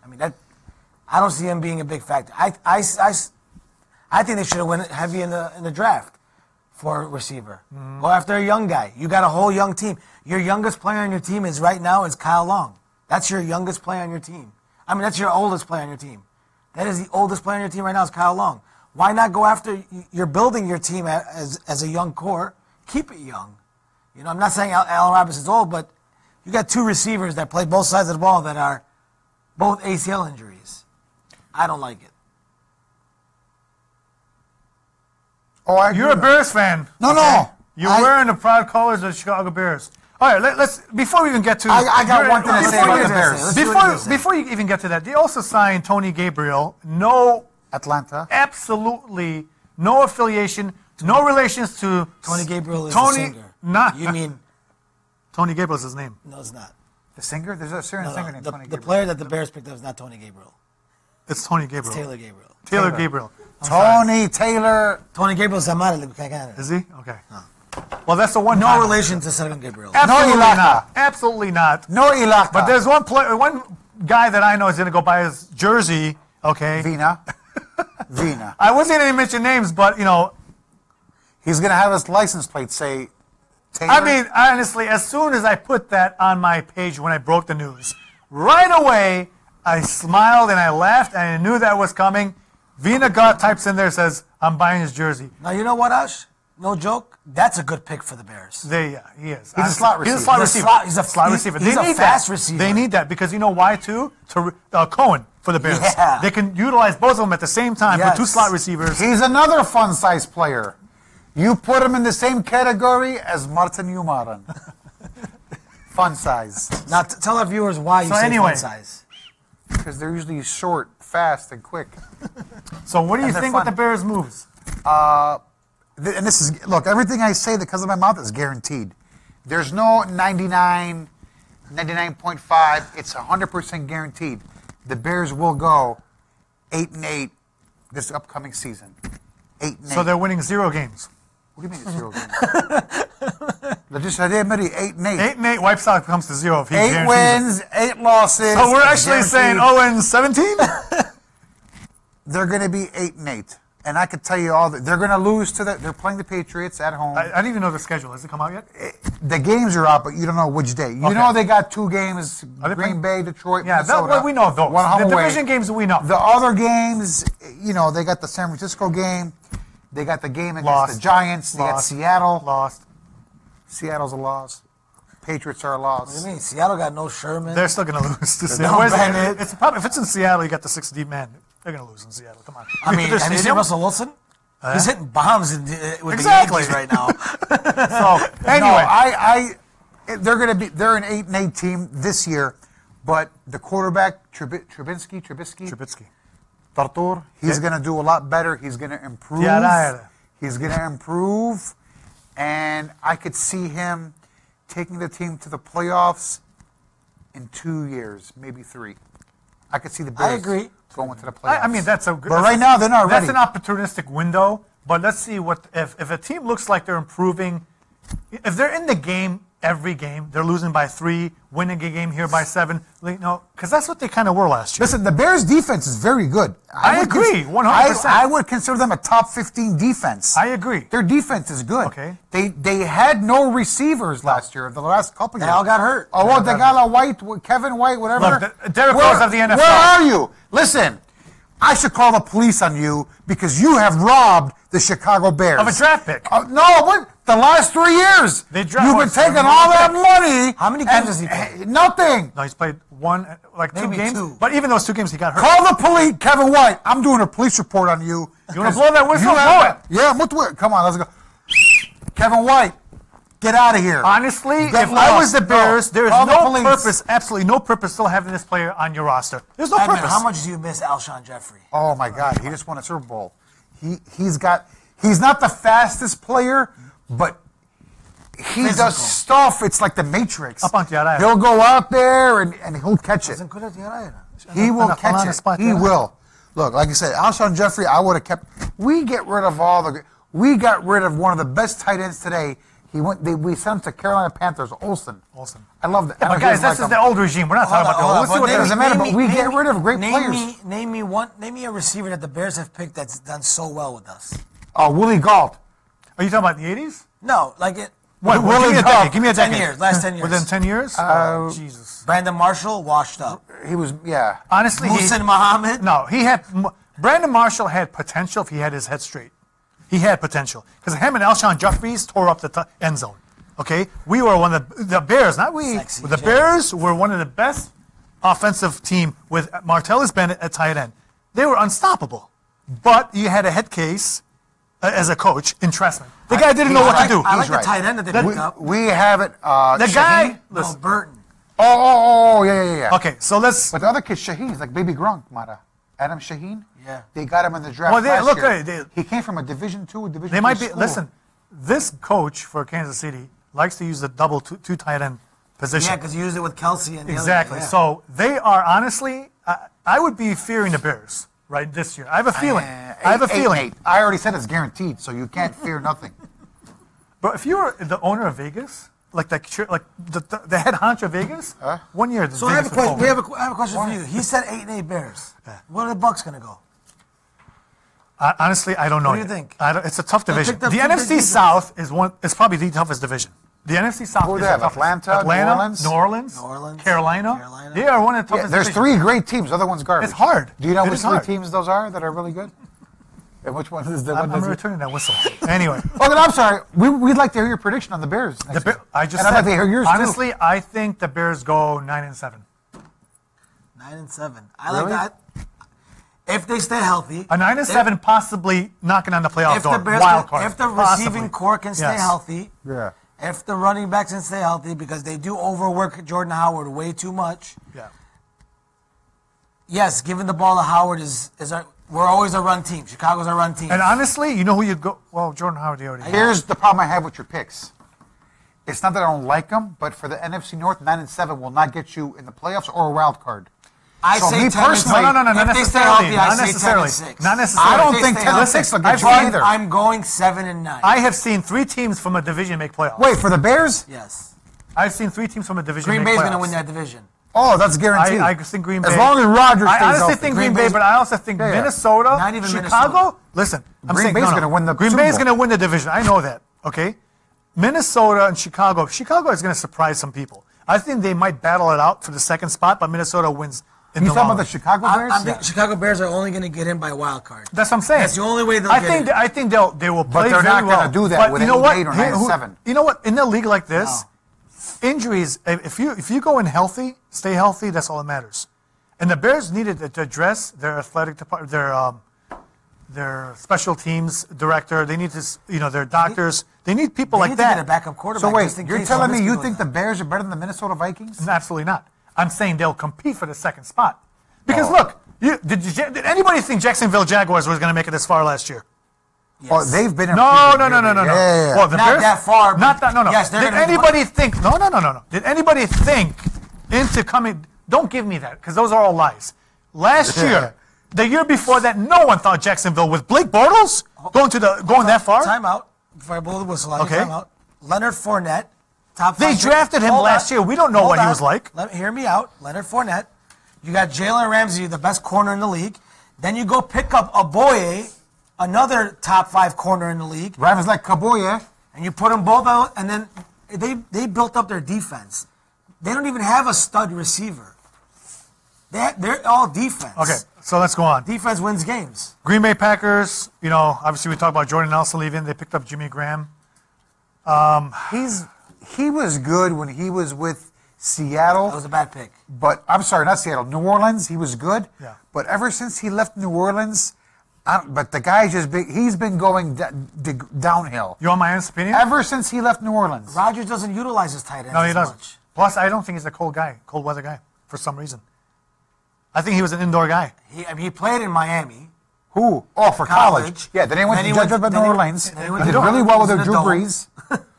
I mean, I don't see him being a big factor. I think they should have went heavy in the draft for a receiver. Go after a young guy. You got a whole young team. Your youngest player on your team is Kyle Long. That's your youngest player on your team. I mean, that's your oldest player on your team. That is the oldest player on your team right now is Kyle Long. Why not go after? You're building your team as a young core. Keep it young. You know, I'm not saying Allen Robinson's old, but you got two receivers that play both sides of the ball that are both ACL injuries. I don't like it. Oh, You're a Bears fan. No. You're wearing the proud colors of the Chicago Bears. All right, let's before we even get to... I got one thing to say about the Bears. Before you even get to that, they also signed Tony Gabriel. No... Atlanta. Absolutely no affiliation, no relations to... Tony Gabriel is the singer. You mean... Tony Gabriel is his name. No, it's not. The singer? There's a certain singer named Tony Gabriel. The player that the Bears picked up is not Tony Gabriel. It's Tony Gabriel. It's Taylor Gabriel. Taylor Gabriel. Tony Taylor. Tony Gabriel's amare de Canada. Is he? Okay. Well, that's the one. No relation to Seven Gabriel. Absolutely No Ilaka. not. Absolutely not. No Ilaka. But there's one guy that I know is going to go buy his jersey. Okay. Vina. I wasn't going to mention names, but you know, he's going to have his license plate say Taylor. I mean, honestly, as soon as I put that on my page when I broke the news, right away I smiled and I laughed and I knew that was coming. Vina God types in there, says, I'm buying his jersey. Now, you know what, Ash? No joke. That's a good pick for the Bears. He is. He's a slot receiver. He's a slot receiver. He's a slot receiver. He's a fast receiver. They need that because you know why, too? Cohen for the Bears. Yeah. They can utilize both of them at the same time for two slot receivers. He's another fun-sized player. You put him in the same category as Martin Umaran. Fun size. Now, tell our viewers why you say fun size. Because they're usually short, fast, and quick. So what do you think with the Bears' moves? And this is, look, everything I say that comes out of my mouth is guaranteed. There's no 99, 99.5. It's 100% guaranteed. The Bears will go 8-8 this upcoming season. 8-8. So they're winning 0 games. What do you mean 0 games? Just admit 8-8. 8-8 wipes out comes to 0 if he 8 wins, 8 losses. So we're actually saying 0-17? They're going to be 8-8. And I could tell you all that they're going to lose to they're playing the Patriots at home. I didn't even know the schedule. Has it come out yet? The games are out, but you don't know which day. You know they got 2 games, Green Bay, Detroit, Minnesota. We know those. One home the away. division games we know. The other games, you know, they got the San Francisco game. They got the game against the Giants. They got Seattle. Lost. Seattle's a loss. Patriots are a loss. What do you mean? Seattle got no Sherman. They're still going to lose to Seattle. It's probably, if it's in Seattle, you got the 6 deep man. They're going to lose in Seattle. Come on. I mean, have you seen Russell Wilson? He's hitting bombs with the Yankees right now. So anyway, they're an 8-8 team this year, but the quarterback Trubisky, Tartur, he's going to do a lot better. He's going to improve. He's going to improve, and I could see him taking the team to the playoffs in 2 years, maybe 3. I could see the Bears going to the playoffs. I mean, that's a good. But right now, they're not ready. That's an opportunistic window. But let's see what if a team looks like they're improving. If they're in the game every game, they're losing by 3, winning a game here by 7. No, because that's what they kind of were last year. Listen, the Bears' defense is very good. I agree, 100%. I would consider them a top 15 defense. I agree. Their defense is good. Okay. They had no receivers last year. The last couple years, they all got hurt. Oh, well, they got a White, Kevin White, whatever. Look, Derek Rose of the NFL. Where are you? Listen, I should call the police on you because you have robbed the Chicago Bears of a draft pick. No, but the last 3 years, you've been taking all that money. How many games has he played? Nothing. No, he's played 1, like Maybe 2 games. 2. But even those 2 games, he got hurt. Call the police, Kevin White. I'm doing a police report on you. You want to blow that whistle? Blow it. Yeah, blow it. Come on, let's go. Kevin White, get out of here. Honestly, if I was the Bears, there is no purpose, absolutely no purpose still having this player on your roster. There's no purpose. How much do you miss Alshon Jeffrey? Oh, my God. He just won a Super Bowl. He's not the fastest player, but he does stuff. It's like the Matrix. He'll go out there and he'll catch it. He will catch it. He will. Look, like I said, Alshon Jeffrey, I would have kept. We get rid of all the. We got rid of one of the best tight ends today. We sent him to Carolina Panthers, Olsen. I love that. But guys, this is the old regime. We're not talking about the old. Let's see what doesn't matter, but we get rid of great players. Name me a receiver that the Bears have picked that's done so well with us. Oh, Willie Gault. Are you talking about the 80s? No, like it. What, give me a decade. Give me a decade. 10 years. Last 10 years. Within 10 years? Jesus. Brandon Marshall washed up. He was, yeah. Honestly, Muhsin Muhammad. No, Brandon Marshall had potential if he had his head straight. He had potential. Because him and Alshon Jeffries tore up the end zone. Okay? We were one of the Bears, not we. Sexy the Jay. Bears were one of the best offensive team with Martellus Bennett at tight end. They were unstoppable. But you had a head case as a coach in Tressman. The guy didn't know what to do. I like the right. tight end that they picked up. We have it. The guy. No, Burton. Oh, yeah. Okay, so let's. But the other kid, Shaheen's like Baby Gronk, Mara. Adam Shaheen. Yeah. They got him in the draft Well, last look, year. He came from a Division II, Division They might III be. school. Listen, this coach for Kansas City likes to use the double two tight end position. Yeah, because you used it with Kelsey and the Exactly. Other, yeah. So they are honestly. I would be fearing the Bears right this year. I have a feeling. I have a feeling. I already said it's guaranteed, so you can't fear nothing. But if you're the owner of Vegas, like the head honcho of Vegas, 1 year. So I have a question. I have a question for you. He said 8-8 Bears. Where are the Bucks going to go? Honestly, I don't know. What do you think? It's a tough division. picked up The two big NFC defenses. South is probably the toughest division. The NFC South Who is they the have? toughest. Atlanta, New Orleans? New Orleans, Carolina. Carolina. They are one of the Yeah, toughest there's divisions. 3 great teams. The other one's garbage. It's hard. Do you know It which is 3 hard. teams those are that are really good? And which one is the one I'm that's... returning that whistle. Anyway. Oh, then I'm sorry. We'd like to hear your prediction on the Bears. Next year. I just and I'd like to hear yours honestly, I think the Bears go 9-7. 9-7. I Really? like that. If they stay healthy. A 9-7, possibly knocking on the playoff If door. the Bears Wild can- card. if the Possibly. receiving core can stay Yes. healthy, Yeah. if the running backs can stay healthy, because they do overwork Jordan Howard way too much. Yeah. Yes, giving the ball to Howard we're always a run team. Chicago's a run team. And honestly, you know who you'd go? Well, Jordan Howard, they already have. Here's the problem I have with your picks. It's not that I don't like them, but for the NFC North, 9-7 will not get you in the playoffs or a wild card. I So say me 10 personally- No, not If they stay necessarily. healthy, Not I say necessarily. 10-6. Not necessarily. I don't If think they stay 10-6 will get I've you seen- either. I'm going 7-9. I have seen 3 teams from a division make playoffs. Wait, for the Bears? Yes. I've seen 3 teams from a division Green make Bay's playoffs. going to win that division. Oh, that's guaranteed. I think Green Bay. As long as Rodgers I stays honestly healthy. think Green Green Bay, Bay's- but I also think Yeah. Minnesota, Not even Chicago. Minnesota. Listen, I'm Green saying Bay's no, gonna win the Green Super Bay's Bowl. going to win the division. I know that. Okay, Minnesota and Chicago. Chicago is going to surprise some people. I think they might battle it out for the second spot, but Minnesota wins in You the talking long about the run. Chicago Bears? I think Chicago Bears are only going to get in by wild card. That's what I'm saying. That's the only way they'll I get think in. I think they will play they're very not well. gonna do that But with you know an what? 8 or Here- 9-7. You know what? In a league like this, injuries. If you go in healthy, stay healthy. That's all that matters. And the Bears needed to address their athletic department, their special teams director. They need to, their doctors. They need people They like need to get a that. backup quarterback. So wait, just in you're case telling me Trubisky you goes think the down. Bears are better than the Minnesota Vikings? Absolutely not. I'm saying they'll compete for the second spot. Because look, did anybody think Jacksonville Jaguars was going to make it this far last year? Oh, they've been in No. Yeah. Well, the Not Bears, that far, but Not that. No. yes, they're Did gonna be anybody think? No. Did anybody think into coming? Don't give me that because those are all lies. Last year, the year before that, no one thought Jacksonville with Blake Bortles going that far. Time out. Before I blow the whistle, Okay. time out. Leonard Fournette, top 5 They pick. drafted him Hold last on. year. We don't know Hold what he on. was like. Hear me out. Leonard Fournette. You got Jalen Ramsey, the best corner in the league. Then you go pick up Aboye, another top 5 corner in the league, Rams like Kaboya. and you put them both out, and then they built up their defense. They don't even have a stud receiver. They're all defense. Okay, so let's go on. Defense wins games. Green Bay Packers. Obviously we talked about Jordan Nelson leaving. They picked up Jimmy Graham. He was good when he was with Seattle. That was a bad pick. But I'm sorry, not Seattle. New Orleans, he was good. Yeah. But ever since he left New Orleans, but the guy's he's been going downhill. You want my honest opinion? Ever since he left New Orleans. Rodgers doesn't utilize his tight ends No, he as doesn't. much. Plus, I don't think he's a cold weather guy, for some reason. I think he was an indoor guy. He played in Miami. Who? Oh, for college. Yeah, then he went to Judge up in New Orleans. then he went He to did really well with the their Drew Dome. Brees.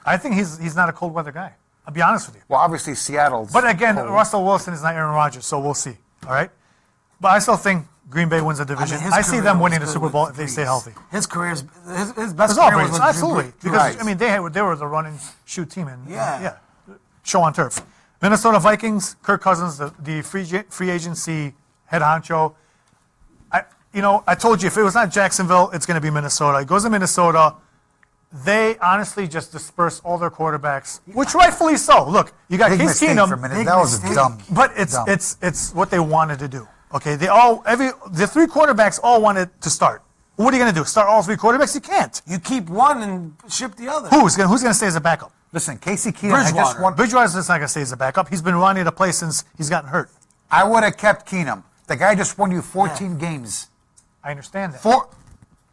I think he's not a cold weather guy. I'll be honest with you. Well, obviously Seattle's. But again, cold. Russell Wilson is not Aaron Rodgers, so we'll see. All right? But I still think Green Bay wins the division. his I see career them was winning the good Super with Bowl the if they stay Brees. healthy. His career's his It's best all career Brees, was with absolutely. Drew Brees. Because Right. I mean, they were the running shoot team and Yeah. show on turf. Minnesota Vikings, Kirk Cousins, the free agency head honcho. I told you if it was not Jacksonville, it's going to be Minnesota. It goes to Minnesota. They honestly just disperse all their quarterbacks, which rightfully so. Look, you got Big Case mistake Keenum, for a minute. Big That was a mistake. dumb. but it's dumb. it's what they wanted to do. Okay, the three quarterbacks all wanted to start. What are you going to do? Start all three quarterbacks? You can't. You keep one and ship the other. Who's going to stay as a backup? Listen, Casey Keenum. I just Bridgewater. want. Bridgewater's not going to stay as a backup. He's been running the play since he's gotten hurt. I would have kept Keenum. The guy just won you 14 games. I understand that.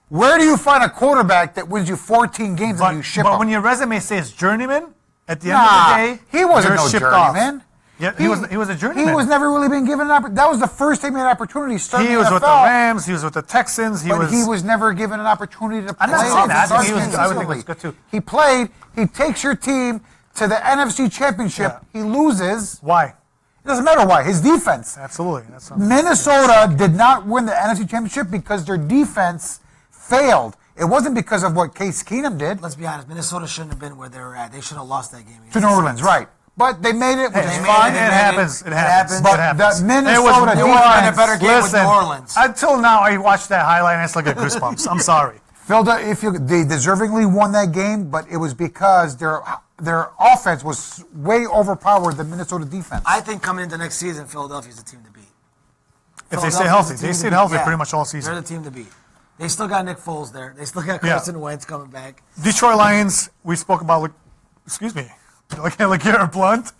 Where do you find a quarterback that wins you 14 games and you ship but him? when your resume says journeyman, at the end Nah, of the day, he wasn't you're no shipped journeyman. off. Yeah, he was a journeyman. He was never really been given an opportunity. That was the first time he had an opportunity to start He in was the with the NFL, Rams. He was with the Texans. He was never given an opportunity to play. I'm not saying that. I think he was- I would think consistently. it was good too. He played. He takes your team to the NFC Championship. Yeah. He loses. Why? It doesn't matter why. His defense. Absolutely. That's what Minnesota did not win the NFC Championship because their defense failed. It wasn't because of what Case Keenum did. Let's be honest. Minnesota shouldn't have been where they were at. They should have lost that game. To New Orleans, right. But they made it, which Hey, is it fine. happens. It happens. But It happens. the Minnesota It was defense- one- a better game with New Orleans. Until now, I watched that highlight and I still get goosebumps. I'm sorry. They deservingly won that game, but it was because their offense was way overpowered the Minnesota defense. I think coming into next season, Philadelphia's the team to beat. If they stay Philadelphia's healthy, the they team to stayed beat. healthy Yeah. pretty much all season. They're the team to beat. They still got Nick Foles there. They still got Yeah. Carson Wentz coming back. Detroit Lions, we spoke about, LeGarrette Blount.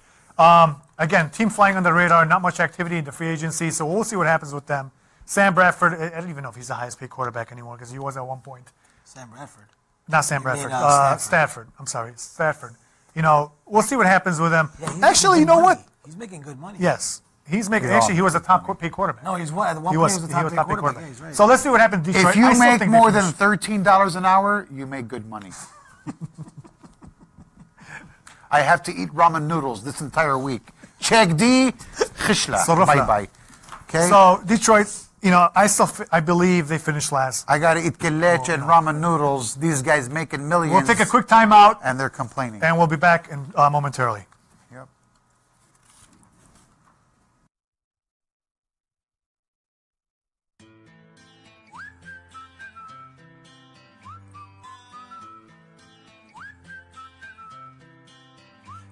Again, team flying under the radar, not much activity in the free agency, so we'll see what happens with them. Sam Bradford, I don't even know if he's the highest paid quarterback anymore because he was at one point. Sam Bradford. Not Sam You mean, Bradford, Stafford. Stafford. I'm sorry, Stafford. We'll see what happens with him. Yeah, he's Actually, you making know good what? money. He's making good money. Yes. He's making. Yeah. Actually, he was a top paid quarterback. No, he's what? At one he point, was. he was He a was top top paid paid quarterback. quarterback. Yeah, he's right. So let's see what happens. Detroit. If you I still make think they more finish. than $13 an hour, you make good money. I have to eat ramen noodles this entire week. Check D, khishla. Sorofla. Bye-bye. Okay? So Detroit, I believe they finished last. I got to eat keleche and ramen noodles. These guys making millions. We'll take a quick timeout, And they're complaining. and we'll be back momentarily. Yep.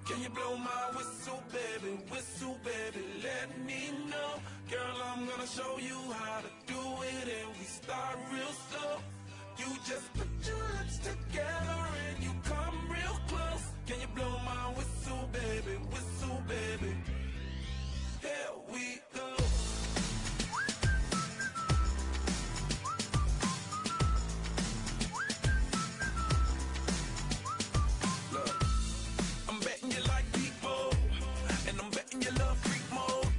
Can you blow my whistle, baby? Whistle, baby, let me know. Girl, I'm gonna show you how to do it, and we start real slow. You just put your lips together and you come real close. Can you blow my whistle, baby? Whistle, baby. Here we go. Look, I'm betting you like people, and I'm betting you love freak mode,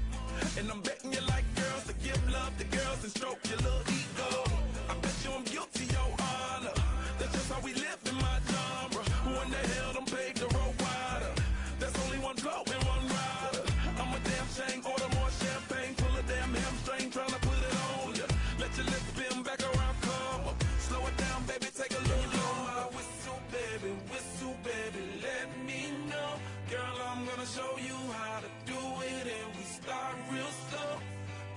and I'm betting you like girls to give love to girls and stroke your little ego. I bet you I'm guilty, your honor. That's just how we live in my genre. Who in the hell done paved the road wider? There's only one blow and one rider. I'm a damn shame, order more champagne, pull a damn hamstring, tryna put it on ya. Let your lips spin back around, come up. Slow it down, baby, take a look. Blow my whistle, baby, let me know. Girl, I'm gonna show you how to do it, and we start real slow.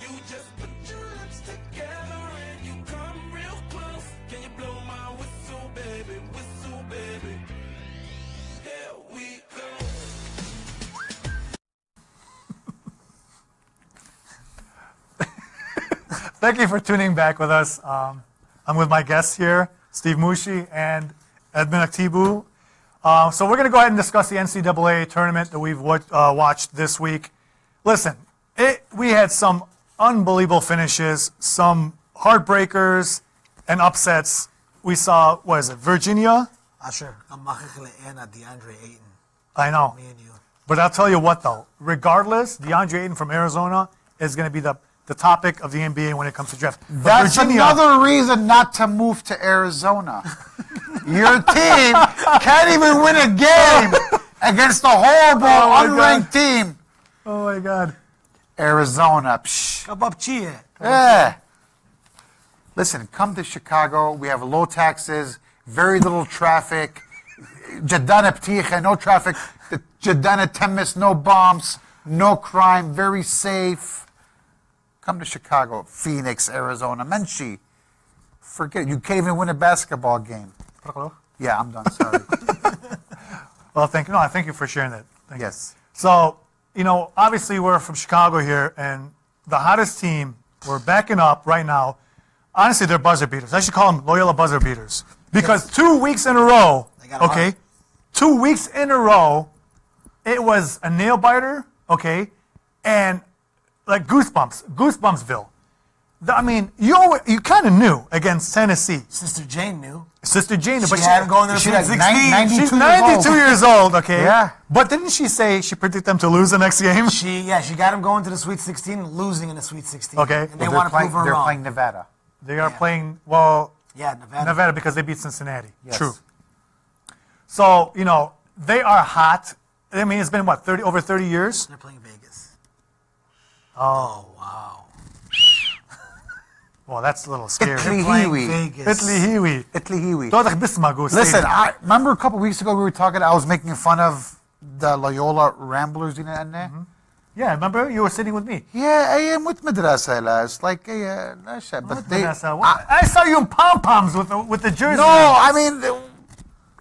You just put your lips together and you come real close. Can you blow my whistle, baby? Here we go. Thank you for tuning back with us. I'm with my guests here, Steve Mushi and Edmund Aktibu. So we're going to go ahead and discuss the NCAA tournament that we've watched this week. Listen, we had some unbelievable finishes, some heartbreakers, and upsets. We saw, what is it, Virginia? Asher, I'm Anna DeAndre Ayton. I know. Me and you. But I'll tell you what, though. Regardless, DeAndre Ayton from Arizona is going to be the topic of the NBA when it comes to draft. But That's Virginia, another reason not to move to Arizona. Your team can't even win a game against a horrible, Oh, my unranked team. Oh, my God. Arizona. Psh. Kabapchie. Yeah. Listen, come to Chicago. We have low taxes, very little traffic. Jadana Ptiche, no traffic. The Jadana Temis, no bombs, no crime, very safe. Come to Chicago, Phoenix, Arizona. Menchie. Forget it. You can't even win a basketball game. Yeah, I'm done. Sorry. Well, thank you for sharing that. Thank Yes. you. So, obviously we're from Chicago here, and the hottest team, we're backing up right now. Honestly, they're buzzer beaters. I should call them Loyola buzzer beaters. Because 2 weeks in a row, okay, 2 weeks in a row, it was a nail biter, okay, and like Goosebumpsville. I mean, you kind of knew against Tennessee. Sister Jane knew. Sister Jane, but She had him going to the Sweet 16. She's 92 years old, okay? Yeah. But didn't she say she predicted them to lose the next game? She got him going to the Sweet 16, losing in the Sweet 16. Okay. And they want to prove her They're wrong. playing Nevada. They are playing, well, Yeah, Nevada because they beat Cincinnati. Yes. True. So, they are hot. I mean, it's been, over 30 years? They're playing Vegas. Oh, wow. Well, that's a little scary. Italy Playing Hiwi. Vegas. Italy Hiwi. Listen, I remember a couple weeks ago we were talking, I was making fun of the Loyola Ramblers. Yeah, remember? You were sitting with me. Yeah, I am with Madrasa. It's like, but they... I saw you in pom-poms with the jersey. No, I mean,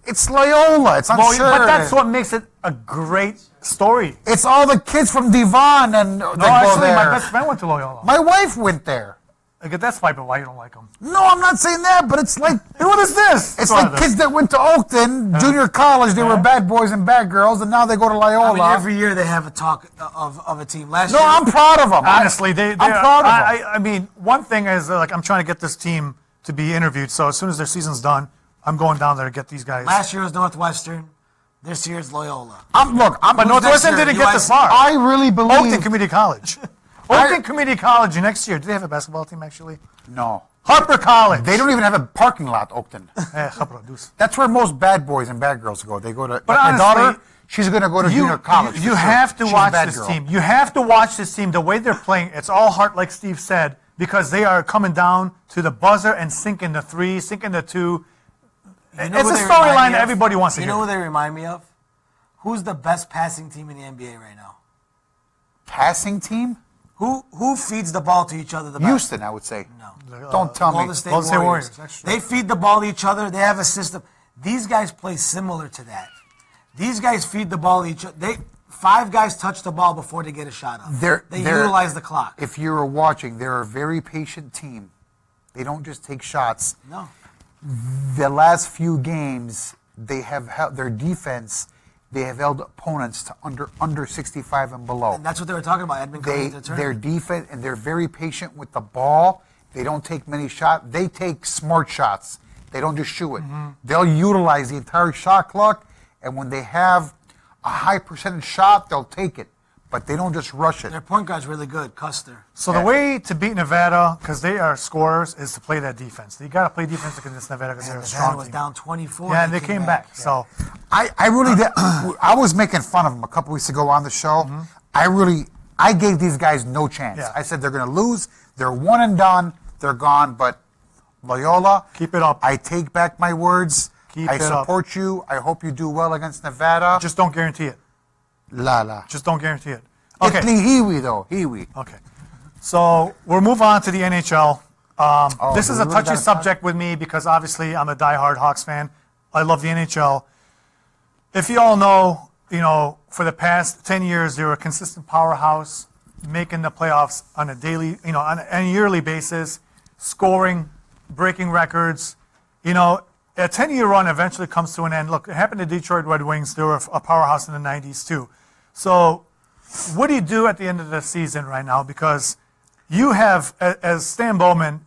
it's Loyola. It's unsure. But that's what makes it a great story. It's all the kids from Devon and No, that go actually, there. my best friend went to Loyola. My wife went there. Okay, that's why you don't like them. No, I'm not saying that, but it's like... What is this? It's like kids that went to Oakton, junior college, they were bad boys and bad girls, and now they go to Loyola. I mean, every year they have a talk of a team. Last No, year, I'm proud of them. Honestly, I'm proud of them. I mean, one thing is, I'm trying to get this team to be interviewed, so as soon as their season's done, I'm going down there to get these guys. last year was Northwestern. This year is Loyola. But Northwestern didn't get this far. I really believe... Oakton Community College. Oakton Community College next year. Do they have a basketball team, actually? No. Harper College. They don't even have a parking lot, Oakton. Deuce. That's where most bad boys and bad girls go. They go to... But my daughter, honestly, she's going to go to junior college. You for have to sure. She's a watch bad this girl. team. You have to watch this team. The way they're playing, it's all heart, like Steve said, because they are coming down to the buzzer and sinking the three, sinking the two. It's a storyline that everybody wants to hear. You know who they remind me of? Who's the best passing team in the NBA right now? Passing team? Who feeds the ball to each other the best? Houston, I would say. No. Don't tell me. Golden State Golden State Warriors. That's true. They feed the ball to each other. They have a system. These guys play similar to that. These guys feed the ball to each other. 5 guys touch the ball before they get a shot up. They utilize the clock. If you were watching, they're a very patient team. They don't just take shots. No. The last few games, they have held their defense. They have held opponents to under 65 and below. And that's what they were talking about. Edmund coming to the Their tournament. defense, and they're very patient with the ball. They don't take many shots. They take smart shots. They don't just shoot it. They'll utilize the entire shot clock, and when they have a high percentage shot, they'll take it. But they don't just rush it. Their point guard's really good, Custer. So the way to beat Nevada, because they are scorers, is to play that defense. You got to play defense against Nevada because they're a Nevada strong was team. down 24. Yeah, and they came back. Yeah. So I really did. I was making fun of them a couple weeks ago on the show. I gave these guys no chance. Yeah. I said they're going to lose. They're one and done. They're gone. But Loyola, keep it up. I take back my words. I support you. I hope you do well against Nevada. Just don't guarantee it. La. Just don't guarantee it. Okay. Italy Hiwi, though. Hiwi. Okay. So we'll move on to the NHL. This is a we really touchy gotta subject with me because obviously I'm a diehard Hawks fan. I love the NHL. If you all know, for the past 10 years, they were a consistent powerhouse, making the playoffs on a daily, on a yearly basis, scoring, breaking records. A 10-year run eventually comes to an end. Look, it happened to Detroit Red Wings. They were a powerhouse in the 90s too. So what do you do at the end of the season right now? Because you have, as Stan Bowman,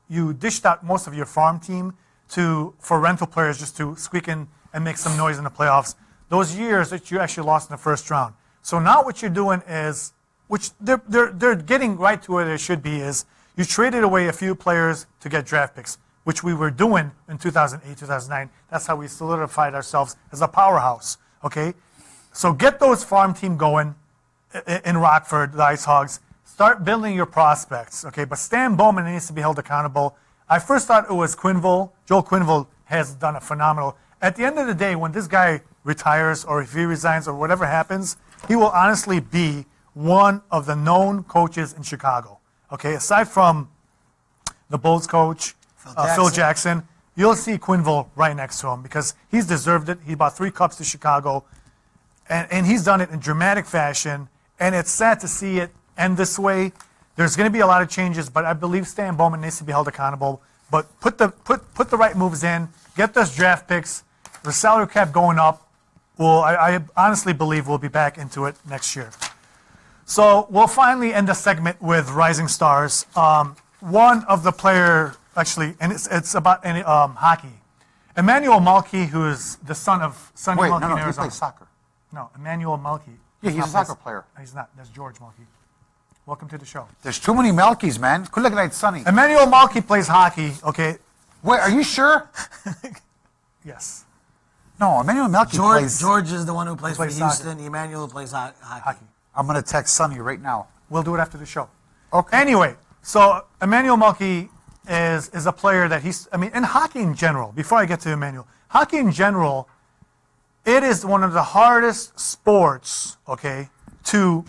you dished out most of your farm team for rental players just to squeak in and make some noise in the playoffs. Those years that you actually lost in the first round. So now what you're doing is, which they're getting right to where they should be, is you traded away a few players to get draft picks, which we were doing in 2008, 2009. That's how we solidified ourselves as a powerhouse. Okay, so get those farm team going. in Rockford, the Ice Hogs. Start building your prospects, okay? But Stan Bowman needs to be held accountable. I first thought it was Quinville. Joel Quinville has done a phenomenal. At the end of the day, when this guy retires or if he resigns or whatever happens, he will honestly be one of the known coaches in Chicago, okay? Aside from the Bulls coach, Phil Jackson, you'll see Quinville right next to him because he's deserved it. He brought 3 cups to Chicago, and he's done it in dramatic fashion, and it's sad to see it end this way. There's going to be a lot of changes, but I believe Stan Bowman needs to be held accountable. But put the right moves in, get those draft picks, the salary cap going up. Well, I honestly believe we'll be back into it next year. So we'll finally end the segment with Rising Stars. One of the player, actually, and it's about hockey. Emmanuel Malki, who is the son of Sonny Malki in he Arizona. plays soccer. No, Emmanuel Malki. Yeah, he's a soccer player. He's not. That's George Malki. Welcome to the show. There's too many Malkis, man. Could look at Sonny. Emmanuel Malki plays hockey, okay? Wait, are you sure? Yes. No, Emmanuel Malki plays. George is the one who plays for plays Houston. Emmanuel plays hockey. Hockey. I'm going to text Sonny right now. We'll do it after the show. Okay. Anyway, so Emmanuel Malki is a player that in hockey in general, before I get to Emmanuel, hockey in general, it is one of the hardest sports, okay, to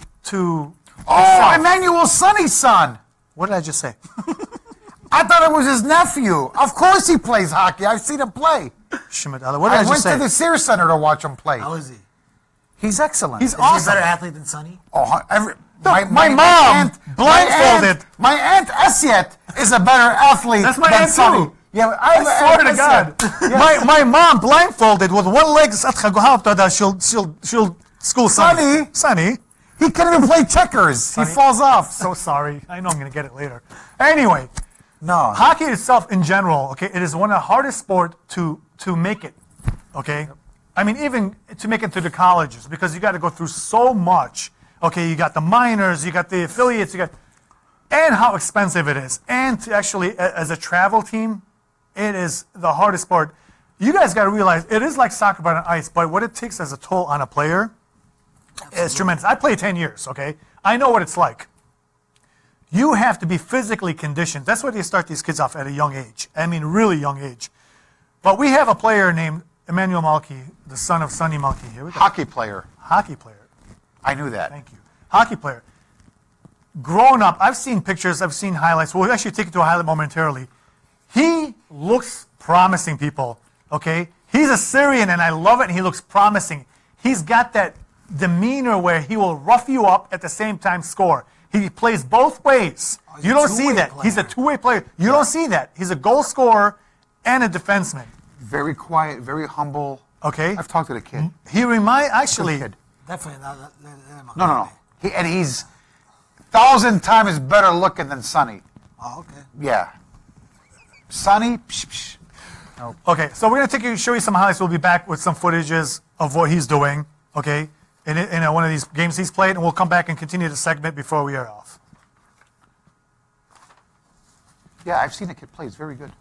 Oh, Emmanuel's Sonny's son. What did I just say? I thought it was his nephew. Of course he plays hockey. I've seen him play. Shimadala. What did I I just went say? to the Sears Center to watch him play. How is he? He's excellent. He's Is he a awesome. better athlete than Sonny? Oh, My mom blindfolded. My aunt Esiet is a better athlete That's my than aunt Sonny. too. Yeah, I swear to God. My mom blindfolded with one leg. She'll school Sonny. Sonny. He can't even play checkers. Sonny. He falls off. So sorry. I know I'm going to get it later. Anyway, No. hockey itself in general, okay, it is one of the hardest sport to make it, okay? I mean, even to make it to the colleges because you got to go through so much. Okay, you got the minors, you got the affiliates, and how expensive it is. And to actually, as a travel team, it is the hardest sport. You guys got to realize it is like soccer but on ice, but what it takes as a toll on a player is tremendous. I played 10 years, okay? I know what it's like. You have to be physically conditioned. That's why they start these kids off at a young age. I mean, really young age. But we have a player named Emmanuel Malki, the son of Sonny Malki. Here we go. Hockey player. Hockey player. I knew that. Thank you. Hockey player. Growing up, I've seen pictures, I've seen highlights. We'll actually take it to a highlight momentarily. He looks promising, people. Okay? He's a Syrian, and I love it, and he looks promising. He's got that demeanor where he will rough you up at the same time score. He plays both ways. he's You a don't see two-way that. player. He's a two-way player. You don't see that. He's a goal scorer and a defenseman. Very quiet, very humble. Okay? I've talked to the kid. He actually, Good kid. Definitely not. No. And he's 1,000 times better looking than Sonny. Oh, okay. Yeah. Sonny, psh, psh. okay, so we're going to show you some highlights. We'll be back with some footages of what he's doing, okay, in one of these games he's played, and we'll come back and continue the segment before we are off. Yeah, I've seen the kid play. He's very good.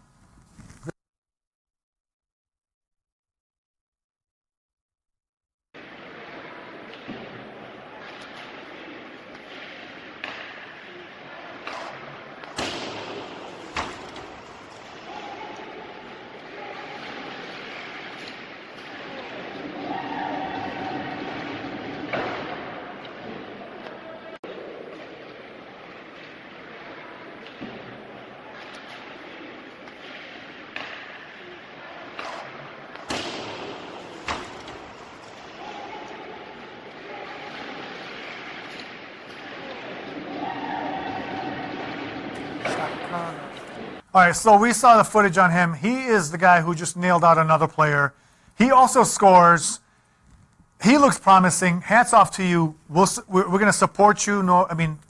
All right, so we saw the footage on him. He is the guy who just nailed out another player. He also scores. He looks promising. Hats off to you. We're going to support you.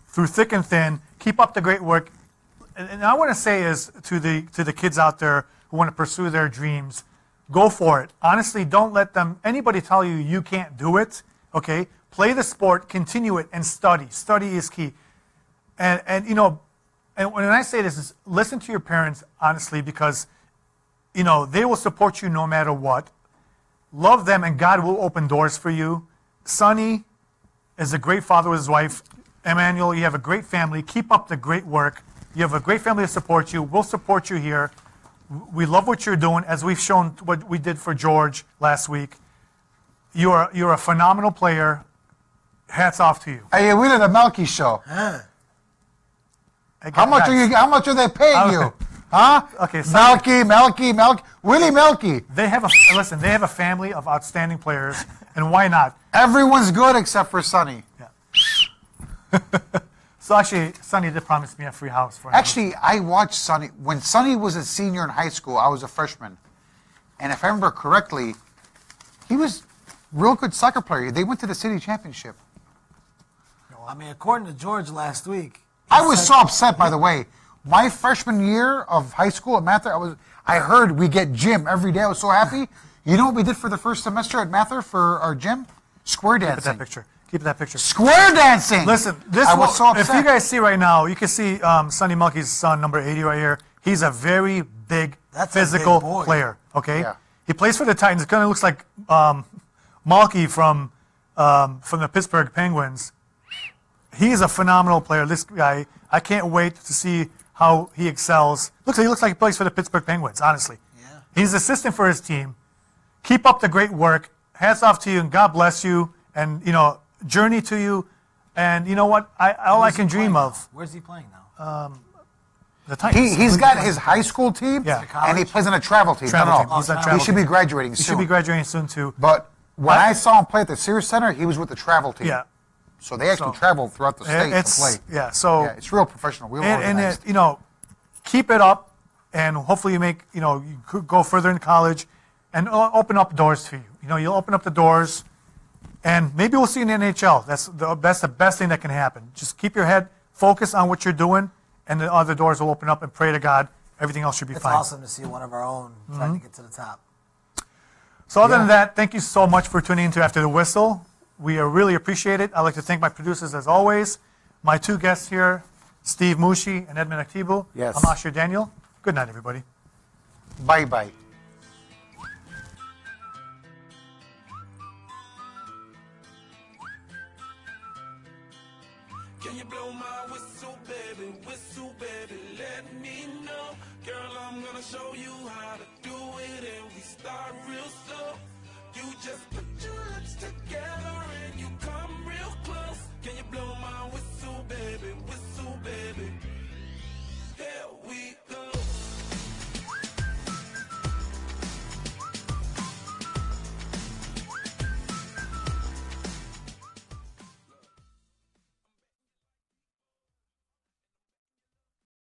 Through thick and thin. Keep up the great work. And I want to say is to the kids out there who want to pursue their dreams, go for it. Honestly, don't let anybody tell you you can't do it. Okay, play the sport, continue it, and study. Study is key. And when I say this is listen to your parents honestly because they will support you no matter what. Love them and God will open doors for you. Sonny, is a great father with his wife. Emmanuel, you have a great family. Keep up the great work. You have a great family to support you. We'll support you here. We love what you're doing, as we've shown what we did for George last week. You're a phenomenal player. Hats off to you. Hey, we did a Malki show. How much are they paying you? Huh? Okay, so Malki. Willie Malki. they have a family of outstanding players, and why not? Everyone's good except for Sonny. So actually, Sonny did promise me a free house for him. Actually, I watched Sonny. When Sonny was a senior in high school, I was a freshman. And if I remember correctly, he was a real good soccer player. They went to the city championship. I mean, according to George last week, I was so upset, by the way. My freshman year of high school at Mather, I heard we get gym every day. I was so happy. You know what we did for the first semester at Mather for our gym? Square dancing. Keep that picture. Square dancing. Listen, I was so upset. if you guys see right now, you can see Sonny Malki's son, number 80 right here. He's a very big, physical player. Okay, Yeah. He plays for the Titans. It kind of looks like Malki from the Pittsburgh Penguins. He's a phenomenal player. This guy, I can't wait to see how he excels. He looks like he plays for the Pittsburgh Penguins. Honestly, Yeah. He's assistant for his team. Keep up the great work. Hats off to you, and God bless you. And journey to you, and you know what? All I can dream of. Where's he playing now? The Titans. He's got his high school team, Yeah. and he plays on a travel team. Travel No, team. He's on travel he should be team. graduating He soon. should be graduating soon too. But when I saw him play at the Sears Center, he was with the travel team. Yeah. So they actually traveled throughout the state to play. Yeah. So Yeah, it's real professional, real and organized. keep it up, and hopefully you could go further in college, and open up doors for you. You'll open up the doors. And maybe we'll see you in the NHL. That's the best thing that can happen. Just keep your head focused on what you're doing, and the other doors will open up, and pray to God everything else should be It's fine. awesome to see one of our own trying to get to the top. So other than that, thank you so much for tuning in to After the Whistle. We really appreciate it. I'd like to thank my producers as always. My two guests here, Steve Mushi and Edmund Aktibu. Yes. I'm Ashor Daniel. Good night, everybody. Bye-bye. Can you blow my whistle, baby? Whistle, baby, let me know. Girl, I'm gonna show you how to do it, and we start real slow. You just put your lips together